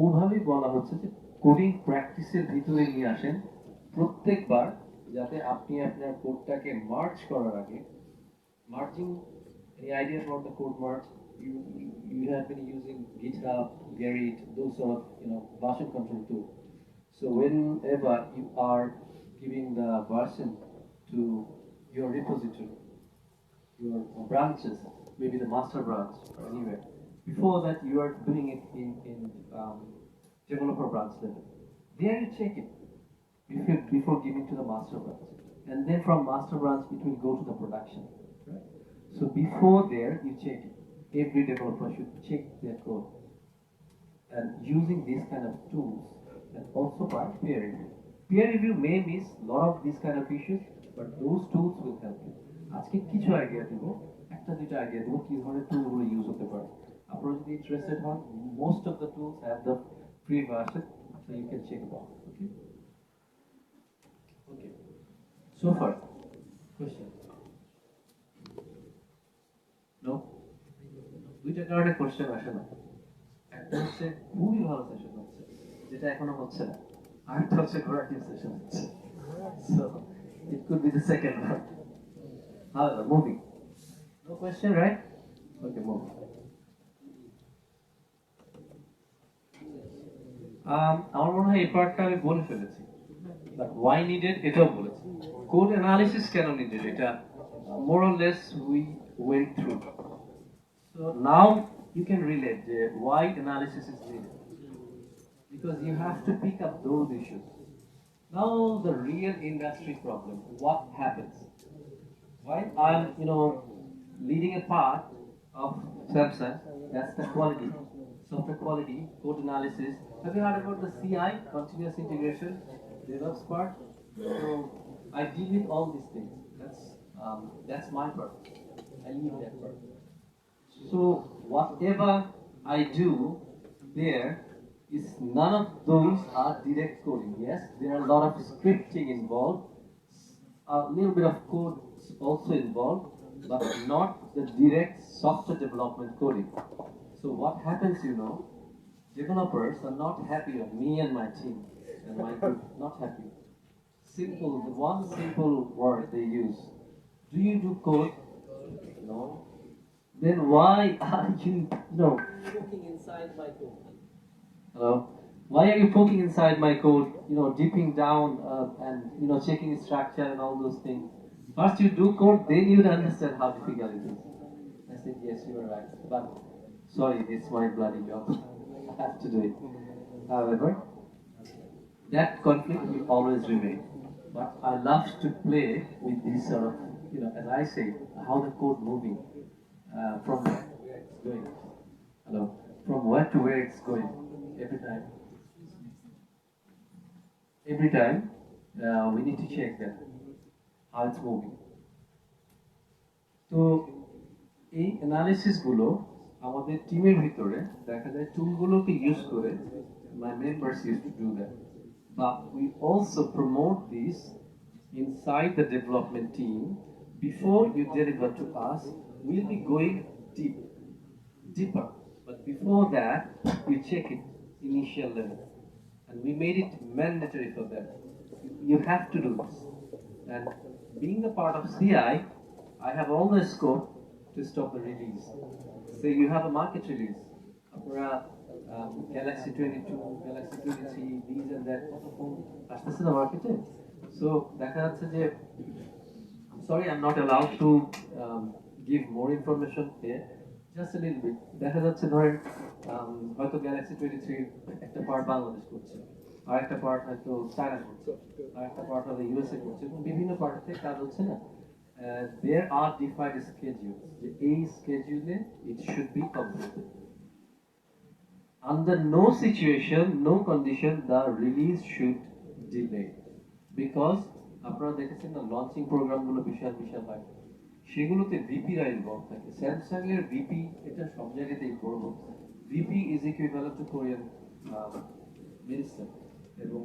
ওভাবেই বলা হচ্ছে যে কোডিং প্র্যাকটিসের ভিতরে নিয়ে আসেন প্রত্যেকবার, যাতে আপনি আপনার কোডটাকে মার্চ করার আগে merging any idea about the code merge. You have been using GitHub, Gerrit, those sort of version control tool. So whenever you are giving the version to your repository, your branches, maybe the master branch or anywhere, before that you are doing it in developer branch level. There you check it before giving to the master branch, and then from master branch it will go to the production. Right? So before there, you check it. Every developer should check their code. And using these kind of tools, and also by peer review. Peer review may miss a lot of these kind of issues, but those tools will help you. আজকে কিছু idea দিব, একটা দুইটা idea দিব কি ধরনের টুলগুলো use হতে পারে। আপনারা যদি ইন্টারেস্টেড হন, most of the tools have the free version, so you can check it out. Okay. Okay. So far, question. No? দুইটা কারণে কোশ্চেন আসে না। একটা হচ্ছে খুবই ভালো সেশন হচ্ছে, যেটা এখনো হচ্ছে না, আর একটা হচ্ছে ঘোরাটিভ সেশন হচ্ছে। So it could be the second one. However, moving. No question, right? Okay, move. আমার মনে হয় এই পার্টটা আমি বলে ফেলেছি, বাট ওয়াই নিডেড এটাও বলেছি। কোড অ্যানালিসিস কেন নিডেড এটা more or less we went through. So now you can relate why analysis is needed, because you have to pick up those issues. Now the real industry problem, what happens? While I'm leading a part of Samsung, that's the quality, software quality, code analysis. Have you heard about the CI, continuous integration, DevOps part? So I deal with all these things. That's my part. I lead that part. So whatever I do there is none of those are direct coding. Yes, there are a lot of scripting involved, a little bit of code also involved, but not the direct software development coding. So what happens, developers are not happy with me and my team and my group, not happy. The one simple word they use. Do you do code? No. Then why are you poking inside my code? Hello? Why are you poking inside my code, dipping down and checking structure and all those things? First you do code, then you understand how difficult it is. I said, yes, you are right, but sorry, it's my bloody job. I have to do it. However, that conflict will always remain. But I love to play with this sort of, as I say, how the code moving. From where it's going. Hello. From where to where it's going. Every time. We need to check that how it's moving. তো এই analysis গুলো আমাদের টিমের ভিতরে দেখা যায় টুলগুলোকে use করে my members used to do that. But we also promote this inside the development team. Before you deliver to us, we'll be going deeper. But before that, you check it initial level. And we made it mandatory for them. You have to do this. And being a part of CI, I have all the scope to stop the release. Say you have a market release. Galaxy 22, Galaxy 23, these and that. আসতেছে না মার্কেটে, so দেখা যাচ্ছে যে sorry, I'm not allowed to give more information here, just a little bit. দেখা যাচ্ছে ধরেন হয়তো Galaxy 23 একটা পার্ট বাংলাদেশ করছে, আর একটা পার্ট হয়তো চায়না করছে, আর একটা পার্ট হয়তো ইউএসএ করছে, এবং বিভিন্ন পার্টে কাজ হচ্ছে না। There are defined schedules. এই schedule it should be completed. Under no situation, no condition, the release should delay. Because আপনারা দেখেছেন না লঞ্চিং প্রোগ্রামগুলো বিশাল বিশাল হয়, সেগুলোতে ভিপিরা ইনভলভ থাকে। স্যামসাং এর ভিপি এটা সব জায়গাতেই বড়। VP is equivalent to Korean minister. এবং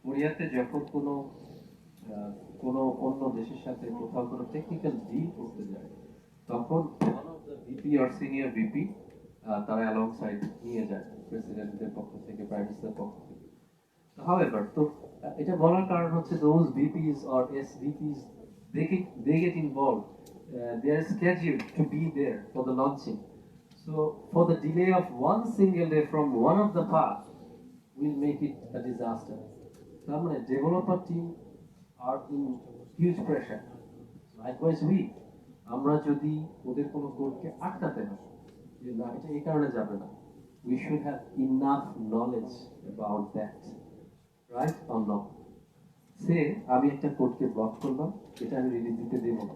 কোরিয়াতে যখন কোনো অন্য দেশের সাথে কোথাও কোনো টেকনিক্যাল ডিল করতে যায়, তখন ওয়ান অফ দ্য ভিপি আর সিনিয়র ভিপি তারা অ্যালং সাইড নিয়ে যায় প্রেসিডেন্টের পক্ষ থেকে, প্রাইম মিনিস্টারের পক্ষ থেকে। However, তো এটা বলার কারণ হচ্ছে those VPs or SVPs they get involved. They are scheduled to be there for the launching. So for the delay of one single day from one of the path will make it a disaster. তার মানে developer team are in huge pressure. Likewise we, আমরা যদি ওদের কোনো কোডকে আটকাতে হয় যে না এটা এই কারণে যাবে না, we should have enough knowledge about that. Right or not? সে আমি একটা কোডকে ব্লক করলাম, এটা আমি রিলিজ দিতে দেবো না।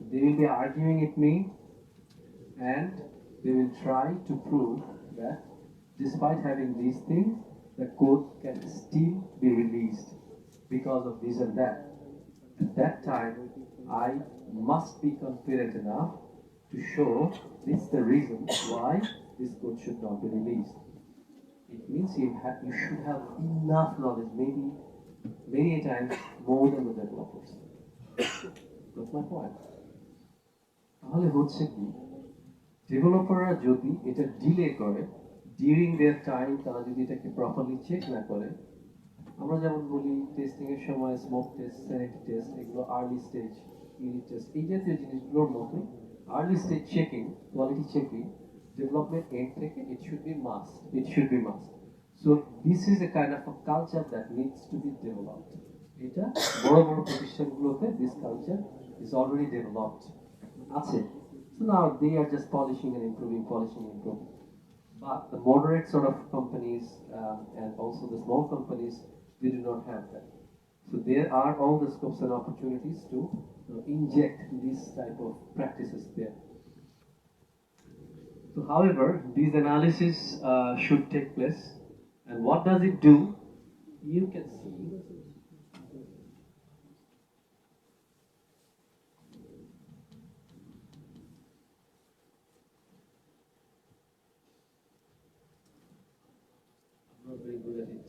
They will be arguing it me and they will try to prove that despite having these things the code can still be released because of this and that. At that time I must be confident enough to show this is the reason why this code should not be released. It means you should have enough knowledge, maybe many times more than the developers. That's my point. তাহলে হচ্ছে কি, ডেভেলপাররা যদি এটা delay করে during দেয়ার time, তারা যদি এটাকে properly check না করে, আমরা যেমন বলি টেস্টিং এর সময় স্মোক টেস্ট, স্যানিটি টেস্ট, এগুলো আর্লি স্টেজ ইউনিট টেস্ট, এই জাতীয় জিনিসগুলোর মতো early stage checking, quality checking development end থেকে it should be must. So this is a kind of a culture that needs to be developed. এটা বড় বড় প্রতিষ্ঠানগুলোতে this culture is already developed আছে. So now they are just polishing and improving. But the moderate sort of companies and also the small companies, they do not have that. So there are all the scopes and opportunities to inject this type of practices there. So, however, these analysis should take place, and what does it do? You can see. I'm not very good at it.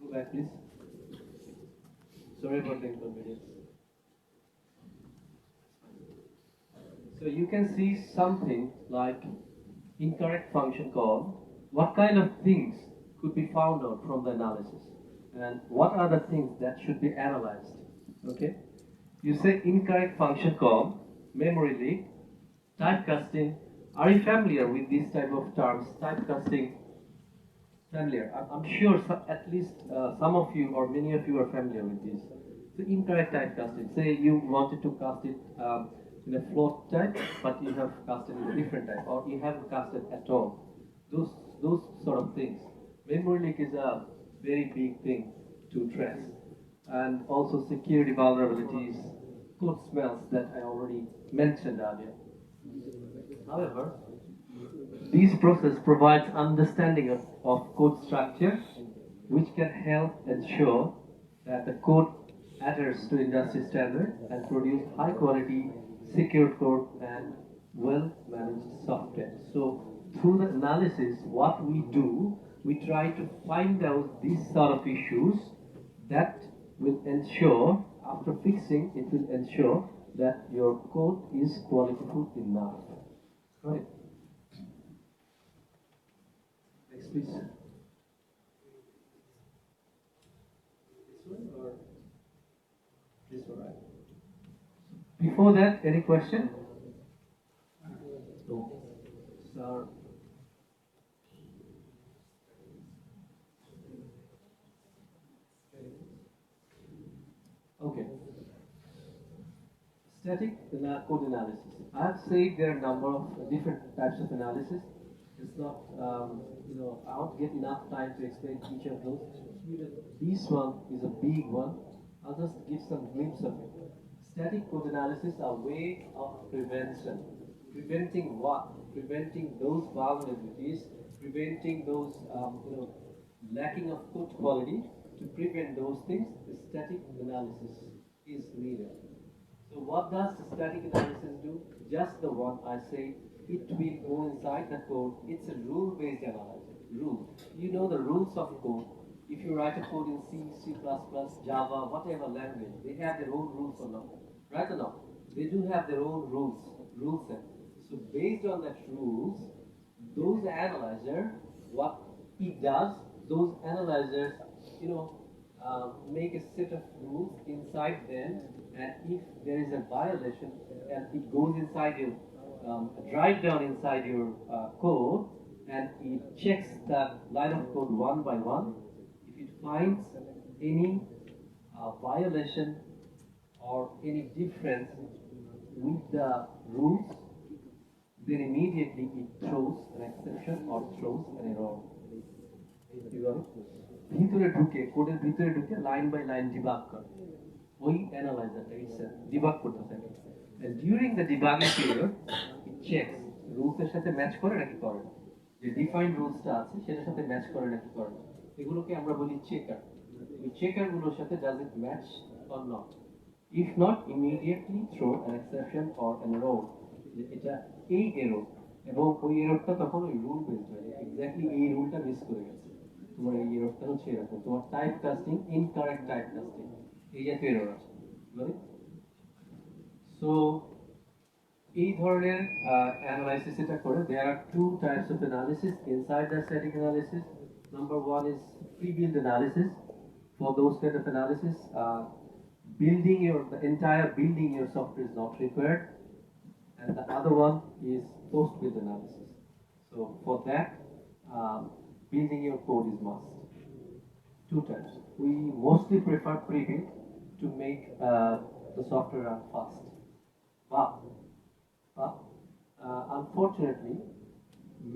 Go back, please. Sorry about the inconvenience. So you can see something like incorrect function call. What kind of things could be found out from the analysis? And what are the things that should be analyzed? Okay. You say incorrect function call, memory leak, typecasting. Are you familiar with these type of terms? Typecasting. Familiar. I'm sure at least some of you or many of you are familiar with this. So incorrect typecasting. Say you wanted to cast it in a float type, but you have cast it in a different type, or you haven't cast it at all. Those sort of things. Memory leak is a very big thing to trace, and also security vulnerabilities, code smells that I already mentioned earlier. However, this process provides understanding of code structure, which can help ensure that the code adheres to industry standard and produce high quality, secure code and well-managed software. So through the analysis, what we do, we try to find out these sort of issues that will ensure, after fixing, it will ensure that your code is qualityful enough. Right? Next, please. This one or this one, right? Before that, any question? No. Sir. Okay. Static code analysis. I've said there are a number of different types of analysis. It's not, I won't get enough time to explain each of those. This one is a big one. I'll just give some glimpse of it. Static code analysis are a way of prevention. Preventing what? Preventing those vulnerabilities, preventing those, lacking of code quality. To prevent those things, the static analysis is needed. So what does the static analysis do? Just the one I say, it will go inside the code. It's a rule-based analysis. Rule. You know the rules of code. If you write a code in C, C++, Java, whatever language, they have their own rules or not. Right or not? They do have their own rule set. So based on that rules, those analyzer, what it does, those analyzers, make a set of rules inside them, and if there is a violation, and it goes inside your, drive down inside your code, and it checks the line of code one by one. If it finds any violation or any difference with the rules, then immediately it throws an exception or throws an error. You got it? ভিতরে ঢুকে কোডের ভিতরে ঢুকে line by line debug করে ওই অ্যানালাইজারটা itself debug করতে থাকে and during the debugging period it checks রুলসের সাথে ম্যাচ করে নাকি করে না যে ডিফাইন্ড রুলসটা আছে সেটার সাথে ম্যাচ করে নাকি করে না এগুলোকে আমরা বলি চেকার ওই চেকারগুলোর সাথে does it match or not if not immediately throw an exception or an error যে এটা এই এরর এবং ওই এররটা তখন ওই রুল বেসড হয় এক্স্যাক্টলি এই রুলটা মিস করে গেছে তোমার এই এররটা হচ্ছে এরকম তোমার type casting incorrect type casting এই জাতীয় এরর আছে মানে সো এই ধরনের অ্যানালাইসিস এটা করে there are two types of analysis inside the static analysis number one is pre-built analysis for those kind of analysis the entire building your software is not required and the other one is post-built analysis so for that building your code is must. Two types. We mostly prefer pre-built to make the software run fast. But unfortunately,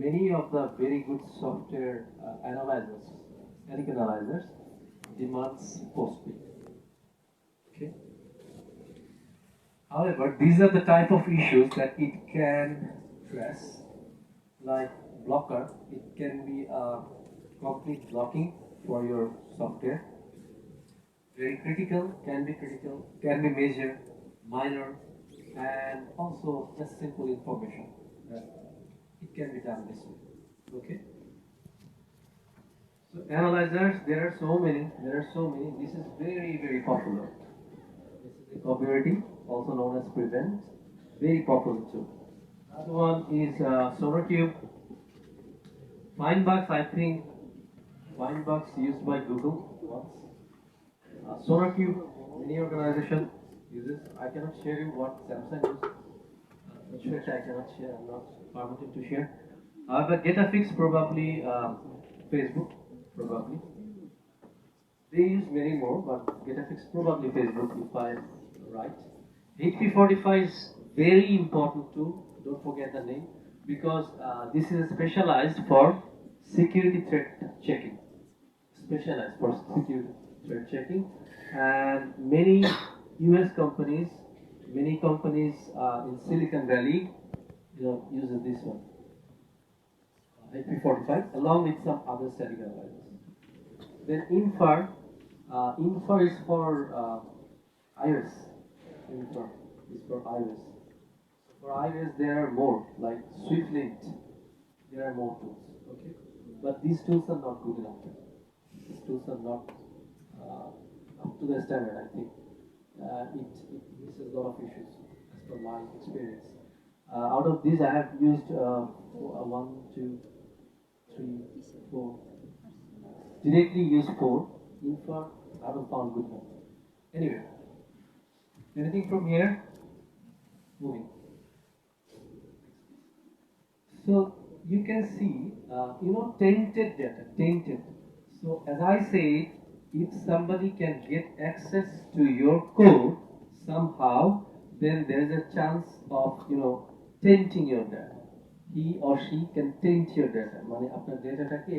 many of the very good software analyzers, static analyzers, demands post-built. Okay. However, these are the type of issues that it can address, like blocker. It can be a complete blocking for your software. Very critical, can be major, minor, and also just simple information. It can be done this way. Okay. So analyzers, there are so many. This is very, very popular. This is a copywriting, also known as Prevent. Very popular too. Another one is SonarQube. Finebugs, I think Finebugs used by Google once. SonarQube, many organization uses. I cannot share you what Samsung uses. Which I cannot share. I'm not permitted to share. But GetAfix probably Facebook probably. They use many more, but GetAfix probably Facebook if I'm right. HP45 is very important too. Don't forget the name. Because this is specialized for security threat checking. And many US companies, in Silicon Valley, uses this one, IP45, along with some other static analyzers. Then Infer is for iOS. Infer is for iOS. For iOS, there are more, like SwiftLint. There are more tools, okay? But these tools are not good enough. These tools are not up to the standard, I think. It misses a lot of issues, as per my experience. Out of these, I have used 1, 2, 3, 4. Directly used 4. Infer, I haven't found good enough. Anyway, anything from here? Moving. So you can see, tainted data, tainted. So as I say, if somebody can get access to your code somehow, then there is a chance of tainting your data. He or she can taint your data. মানে আপনার ডেটাটাকে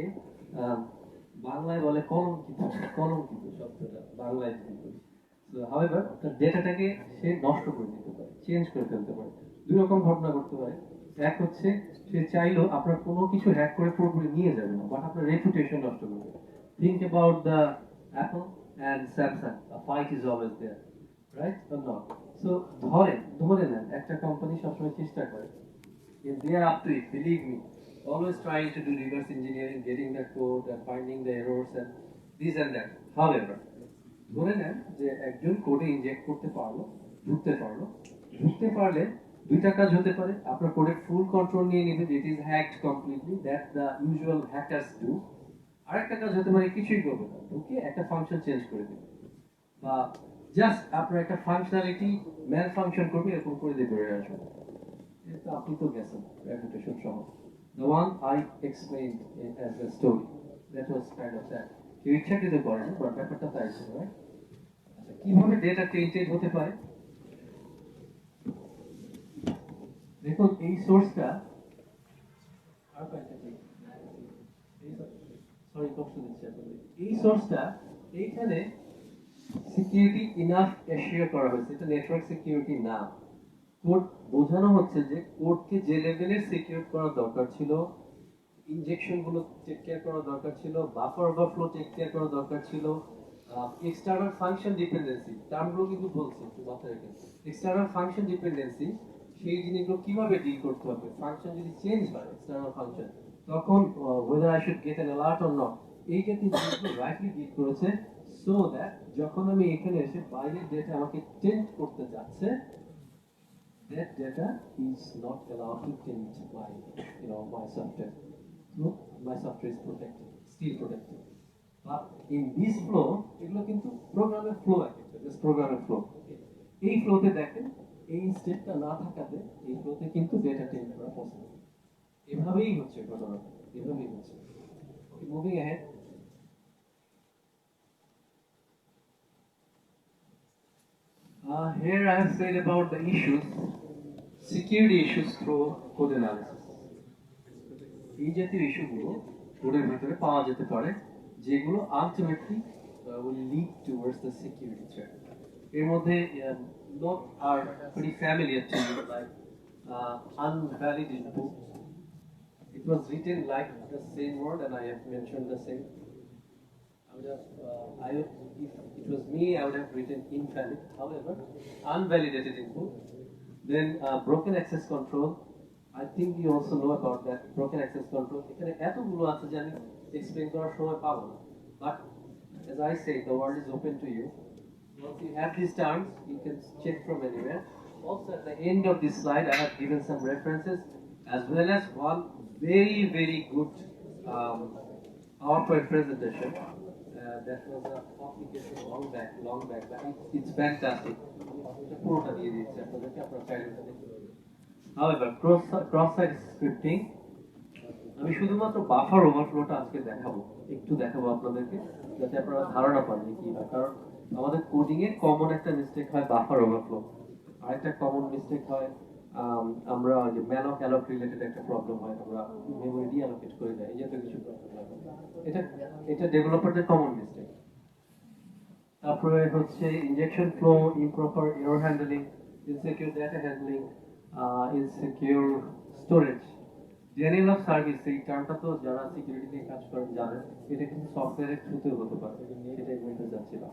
বাংলায় বলে কলঙ্কিত, কলঙ্কিত শব্দটা বাংলায় যদি বলি। So, however, আপনার ডেটাটাকে সে নষ্ট করে দিতে পারে, চেঞ্জ করে ফেলতে পারে। দুই রকম ঘটনা ঘটতে পারে। এক হচ্ছে সে চাইলেও আপনার কোনো কিছু হ্যাক করে পুরোপুরি নিয়ে যাবে না, বাট আপনার রেপুটেশন নষ্ট করবে। Think about the Apple and Samsung. A fight is always there, right or not? So ধরে নেন একটা কোম্পানি সবসময় চেষ্টা করে, if they are up to it, believe me, always trying to do reverse engineering, getting the code and finding the errors and this and that. However, ধরে নেন যে একজন কোডে ইনজেক্ট করতে পারলো, ঢুকতে পারলে দুইটা কাজ হতে পারে। আপনার কোডের ফুল কন্ট্রোল নিয়ে নেবে, it is hacked completely, that the usual hackers do. আরেকটা কাজ হতে পারে কিছুই করবে না, ঢুকে একটা ফাংশন চেঞ্জ করে দেবে, বা জাস্ট আপনার একটা ফাংশনালিটি ম্যাল ফাংশন করবে, এরকম করে দিয়ে বেরিয়ে আসবে। এটা আপনি তো গেছেন রেপুটেশন সহ। The one I explained as a story, that was kind of sad. কেউ ইচ্ছাকৃত করে না, বাট ব্যাপারটা তাই ছিল, রাইট? আচ্ছা, কিভাবে ডেটা টেন্টেড হতে পারে? দেখুন এই সোর্সটা, সরি কষ্ট দিচ্ছি আপনাদের, এই সোর্সটা এইখানে সিকিউরিটি ইনাফ এশিওর করা হয়েছে, এটা নেটওয়ার্ক সিকিউরিটি না। কোড বোঝানো হচ্ছে যে কোডকে যে লেভেলের সিকিউর করা দরকার ছিল, ইনজেকশন গুলো টেক কেয়ার করা দরকার ছিল, বাফার ওভারফ্লো টেক কেয়ার করা দরকার ছিল, এক্সটার্নাল ফাংশন ডিপেন্ডেন্সি, টার্মগুলো কিন্তু বলছি একটু মাথায় রেখে, এক্সটার্নাল ফাংশন ডিপেন্ডেন্সি সেই জিনিসগুলো কিভাবে ডিল করতে হবে, ফাংশন যদি চেঞ্জ হয় এক্সটার্নাল ফাংশন, তখন whether I should get an alert or not, এই জাতীয় জিনিসগুলো রাইটলি ডিল করেছে, সো দ্যাট যখন আমি এখানে এসে বাইরের ডেটা আমাকে টেন্ট করতে যাচ্ছে, that data is not allowed to taint my software. So my software is protected, still protected. But in this flow, এগুলো কিন্তু প্রোগ্রামের ফ্লো একটা, জাস্ট প্রোগ্রামের ফ্লো। এই ফ্লোতে দেখেন এই স্টেপটা না থাকাতে এই ফ্লোতে কিন্তু ডেটা টেন্ট করা পসিবল। এভাবেই হচ্ছে ঘটনাটা, এভাবেই হচ্ছে। Moving ahead. Here I have said about the issues, security issues through code analysis. এই জাতীয় ইস্যুগুলো কোডের ভিতরে পাওয়া যেতে পারে, যেগুলো ultimately will lead towards the security threat. এর মধ্যে not are pretty familiar to you, like unvalid input. It was written like the same word and I have mentioned the same. If it was me, I would have written invalid. However, unvalidated input. Then broken access control. I think you also know about that broken access control. এখানে এতগুলো আছে যে আমি explain করার সময় পাবো না। But as I say, the world is open to you. Once you have these terms, you can check from anywhere. Also, at the end of this slide, I have given some references as well as one very, very good PowerPoint presentation. That was a publication long back, but it's fantastic. পুরোটা দিয়ে দিচ্ছি আপনাদেরকে, আপনারা চাইলে ওটা দেখতে পাবেন। However, cross-site scripting, আমি শুধুমাত্র বাফার ওভারফ্লোটা আজকে একটু দেখাবো আপনাদেরকে, যাতে আপনারা ধারণা পান যে কি হয়। কারণ আমাদের কোডিং এ কমন একটা মিস্টেক হয় বাফার ওভারফ্লো, আরেকটা কমন মিস্টেক হয় আমরা যে ম্যালক অ্যালক রিলেটেড একটা প্রবলেম হয়, আমরা মেমরি ডিঅ্যালোকেট করে দেয়, এই জাতীয় কিছু প্রবলেম হয়। এটা ডেভেলপারদের কমন মিস্টেক। তারপরে হচ্ছে injection flow, improper error handling, insecure data handling, insecure storage. Daniel of service, এই টার্মটা তো যারা সিকিউরিটি নিয়ে কাজ করেন জানেন, এটা কিন্তু সফটওয়্যারের থ্রুতেও হতে পারে, সেটাই বলতে যাচ্ছিলাম।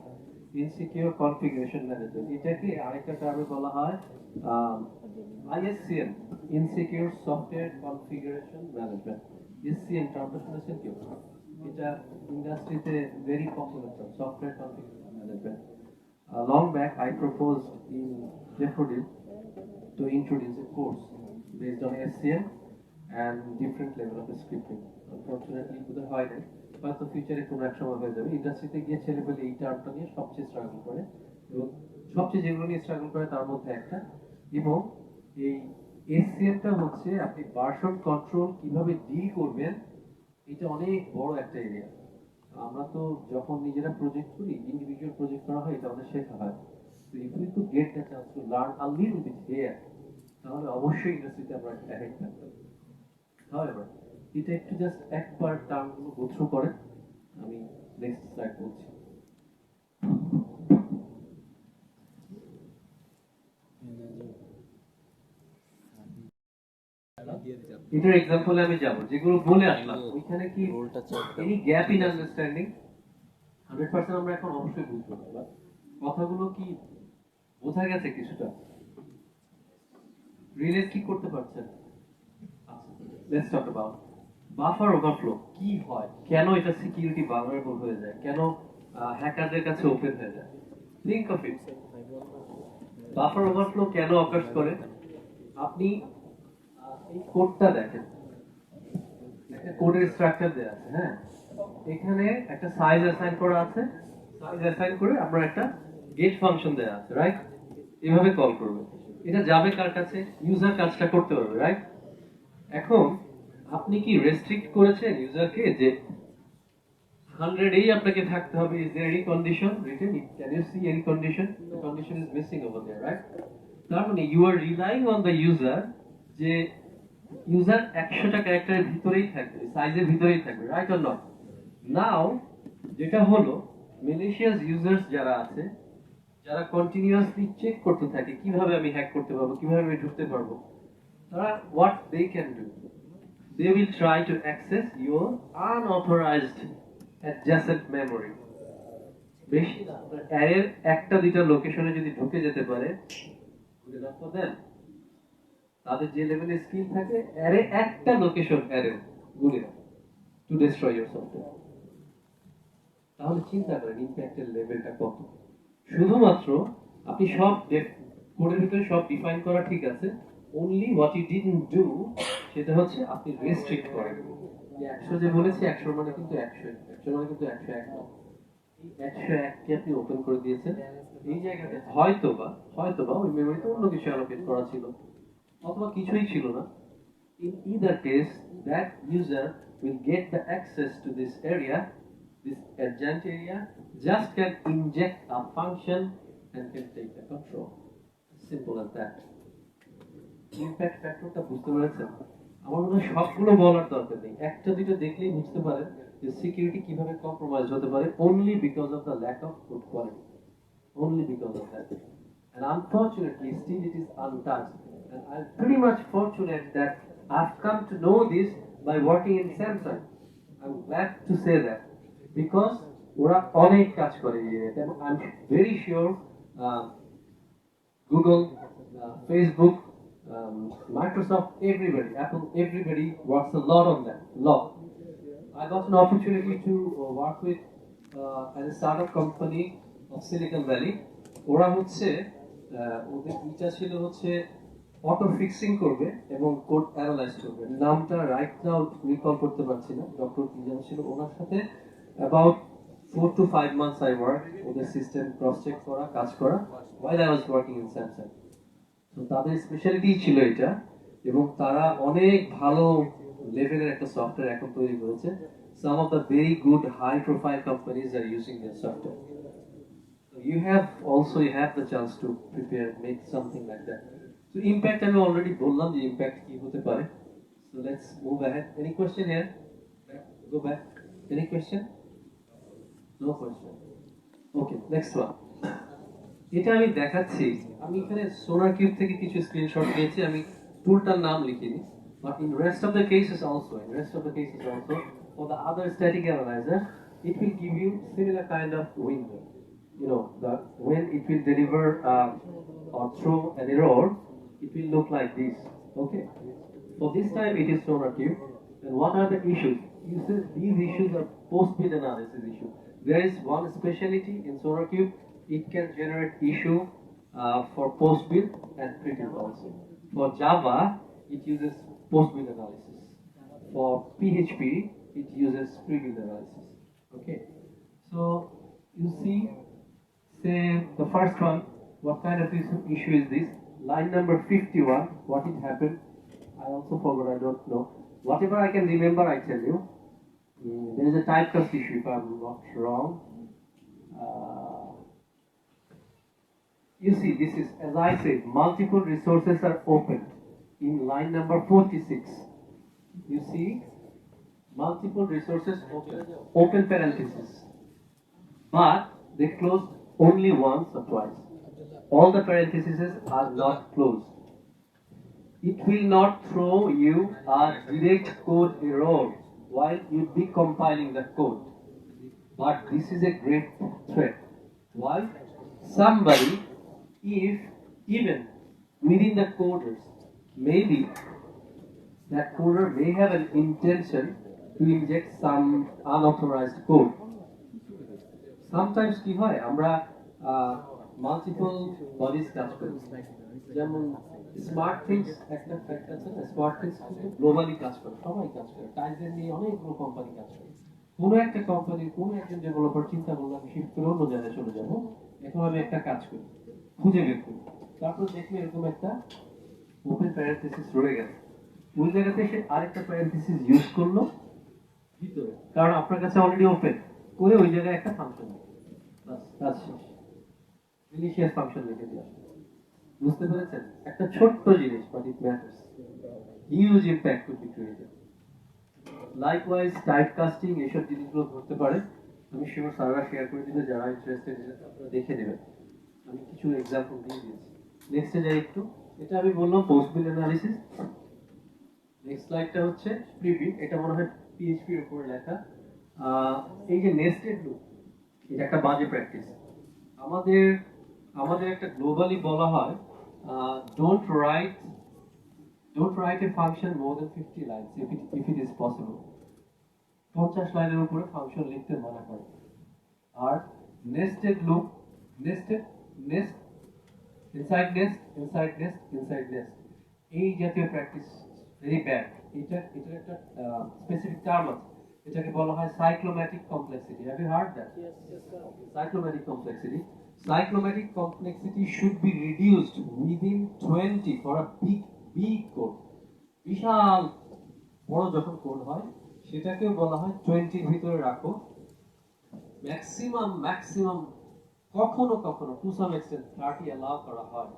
ইনসিকিউর কনফিগারেশন ম্যানেজমেন্ট, এটাকে আরেকটা টার্মে বলা হয় ISCM, insecure software configuration management. SCM টার্মটা শুনেছেন কেউ? এটা ইন্ডাস্ট্রিতে very popular term, software configuration management. Long back, I proposed in Daffodil to introduce a course based on SCM and different level of scripting. Unfortunately, বোধহয় হয় নাই, হয়তো ফিউচারে কোনো এক সময় হয়ে যাবে। ইন্ডাস্ট্রিতে গিয়ে ছেলেপেলে এই টার্মটা নিয়ে সবচেয়ে স্ট্রাগল করে, এবং সবচেয়ে যেগুলো নিয়ে স্ট্রাগল করে তার মধ্যে একটা। এবং এই এসসিএমটা হচ্ছে আপনি ভার্সন কন্ট্রোল কিভাবে ডিল করবেন, এটা অনেক বড় একটা এরিয়া। আমরা তো যখন নিজেরা প্রজেক্ট করি, ইন্ডিভিজুয়াল প্রজেক্ট করা হয়, এটা আমাদের শেখা হয়। So if we could get the chance to learn a little bit here, তাহলে অবশ্যই ইন্ডাস্ট্রিতে আমরা অ্যাহেড থাকতাম। However, এটা একটু জাস্ট একবার টার্মগুলো গো থ্রু করেন, আমি নেক্সট স্লাইড বলছি। এটার এক্সাম্পলে আমি যাব, যেগুলো বলে আসলাম ওইখানে কি এনি গ্যাপ ইন আন্ডারস্ট্যান্ডিং 100% আমরা এখন অবশ্যই বুঝবো না, বাট কথাগুলো কি বোঝা গেছে কিছুটা, রিলেট কি করতে পারছেন? Let's talk about buffer overflow কি হয়, কেন এটা সিকিউরিটি ভালনারেবল হয়ে যায়, কেন হ্যাকারদের কাছে ওপেন হয়ে যায়। Think of it, buffer overflow কেন অকার্স করে? আপনি এই কোডটা দেখেন, একটা কোডের স্ট্রাকচার দেয়া আছে, হ্যাঁ, এখানে একটা সাইজ অ্যাসাইন করা আছে, সাইজ অ্যাসাইন করে আমরা একটা গেট ফাংশন দেয়া আছে, রাইট? এভাবে কল করবে, এটা যাবে কার কাছে? ইউজার কাজটা করতে পারবে, রাইট? এখন আপনি কি রেস্ট্রিক্ট করেছেন ইউজারকে যে 100 এই আপনাকে থাকতে হবে? Is there any condition written? Can you see any condition? The condition is missing over there, right? তার মানে you are relying on the user যে ইউজার 100টা ক্যারেক্টারের ভিতরেই থাকবে, সাইজের ভিতরেই থাকবে, রাইট অর নট? নাও যেটা হলো, ম্যালিশিয়াস ইউজার্স যারা আছে, যারা কন্টিনিউয়াসলি চেক করতে থাকে কিভাবে আমি হ্যাক করতে পারবো, কিভাবে আমি ঢুকতে পারবো, তারা what they can do, they will try to access your unauthorized adjacent memory. বেশি না, অ্যারের একটা দুইটা লোকেশনে যদি ঢুকে যেতে পারে, good enough for them. তাদের যে লেভেলের স্কিল থাকে, অ্যারে একটা লোকেশন অ্যারে গুলি টু ডিস্ট্রয় ইওর সফটওয়্যার। তাহলে চিন্তা করেন ইম্প্যাক্টের লেভেলটা কত। শুধুমাত্র আপনি সব কোডের ভিতরে সব ডিফাইন করা ঠিক আছে, only what you didn't do সেটা হচ্ছে আপনি রেস্ট্রিক্ট করেন। 100 যে বলেছি, 100 মানে কিন্তু 100, 100 মানে কিন্তু 101 না। এই 101 কে আপনি ওপেন করে দিয়েছেন, এই জায়গাতে হয়তোবা ওই মেমোরিতে অন্য কিছু অ্যালোকেট করা ছিল, অথবা কিছুই ছিল না। In either case, that user will get the access to this area, this adjacent area, just can inject a function and can take the control. Simple as that. Impact factorটা বুঝতে পেরেছেন? আমার মনে হয় সবগুলো বলার দরকার নেই, একটা দুটো দেখলেই বুঝতে পারেন যে সিকিউরিটি কিভাবে কম্প্রোমাইজ হতে পারে, only because of the lack of code quality, only because of that. And unfortunately, still it is untouched. And I'm pretty much fortunate that I've come to know this by working in Samsung. I'm glad to say that, because ওরা অনেক কাজ করে এবং I'm very sure Google, Facebook, Microsoft, everybody, Apple, everybody works a lot on that. Lot. I got an opportunity to work with a startup company of Silicon Valley. ওরা হচ্ছে ওদের ইচ্ছা ছিল হচ্ছে অটো ফিক্সিং করবে এবং কোড অ্যানালাইজ করবে। নামটা রাইট নাও রিকল করতে পারছি না, ডক্টর কি যেন ছিল, ওনার সাথে about 4 to 5 months I worked ওদের সিস্টেম ক্রস চেক করা, কাজ করা, while I was working in Samsung. তো তাদের স্পেশালিটি ছিল এটা, এবং তারা অনেক ভালো লেভেলের একটা সফটওয়্যার এখন তৈরি করেছে। Some of the very good high profile companies are using their software. So you have the chance to prepare, make something like that. So impact আমি already বললাম যে impact কি হতে পারে। So let's move ahead. Any question here? Go back. Any question? No question. Okay, next one. এটা আমি দেখাচ্ছি, আমি এখানে সোনার কিউব থেকে কিছু স্ক্রিনশট নিয়েছি, আমি টুলটার নাম লিখিনি, but in rest of the cases also for the other static analyzer, it will give you similar kind of window. You know, when it will deliver or throw an error, it will look like this. Okay. For this time it is SonarQube. And what are the issues? These issues are post-bid analysis issue. There is one specialty in SonarQube. It can generate issue for post-bid and pre-bid also. For Java, it uses post-bid analysis. For PHP, it uses pre-bid analysis. Okay. So you see, say the first one, what kind of issue is this? Line number 51, what it happened? I also forgot, I don't know. Whatever I can remember, I tell you. There is a typecast issue, if I'm not wrong. You see, this is, as I said, multiple resources are open in line number 46. You see, multiple resources open parenthesis, but they closed only once or twice. All the parentheses are not closed. It will not throw you a direct code error while you be compiling the code. But this is a great threat. Why? Somebody, if even within the coders, maybe that coder may have an intention to inject some unauthorized code. Sometimes কি হয় আমরা multiple bodies কাজ করি, যেমন smart things একটা fact আছে না, smart things কিন্তু গ্লোবালি কাজ করে, সবাই কাজ করে, টাইজেন নিয়ে অনেকগুলো কোম্পানি কাজ করে। কোনো একটা কোম্পানির কোনো একজন ডেভেলপার চিন্তা করলো আমি শিফট করে অন্য জায়গায় চলে যাবো, এখন আমি একটা কাজ করি, খুঁজে বের করি, তারপর দেখলে এরকম একটা ওপেন প্যারেন্থেসিস রয়ে গেছে, ওই জায়গাতে সে আরেকটা প্যারেন্থেসিস ইউজ করলো ভিতরে, কারণ আপনার কাছে অলরেডি ওপেন করে ওই জায়গায় একটা ফাংশন কাজ শেষ, ইনিশিয়াল ফাংশন লিখে দিয়ে আসবে। বুঝতে পেরেছেন? একটা ছোট্ট জিনিস, but it matters, huge impact could be created. Likewise type casting এসব জিনিসগুলো ধরতে পারে, আমি শিওর স্যাররা শেয়ার করে দিলে, যারা ইন্টারেস্টেড আপনারা দেখে নেবেন, আমি কিছু এক্সাম্পল দিয়ে দিয়েছি। নেক্সটে যাই একটু, এটা আমি বললাম পোস্ট বিল অ্যানালিসিস। নেক্সট স্লাইডটা হচ্ছে প্রিভিউ, এটা মনে হয় পিএইচপি এর উপরে লেখা। এই যে নেস্টেড লুপ, এটা একটা বাজে প্র্যাকটিস। আমাদের আমাদের একটা গ্লোবালি বলা হয় don't write a function more than 50 lines if it is possible. 50 লাইনের উপরে ফাংশন লিখতে মানা করে। আর nested loop, nest inside nest এই জাতীয় প্র্যাকটিস ভেরি ব্যাড। এটার একটা স্পেসিফিক টার্ম আছে, এটাকে বলা হয় cyclomatic complexity. Have you heard that? Cyclomatic complexity. Cyclomatic complexity should be reduced within 20 for a big code. বিশাল বড় যখন কোড হয় সেটাকে বলা হয় 20 এর ভিতরে রাখো। ম্যাক্সিমাম কখনো টু সাম এক্সটেন্ট 30 অ্যালাউ করা হয়,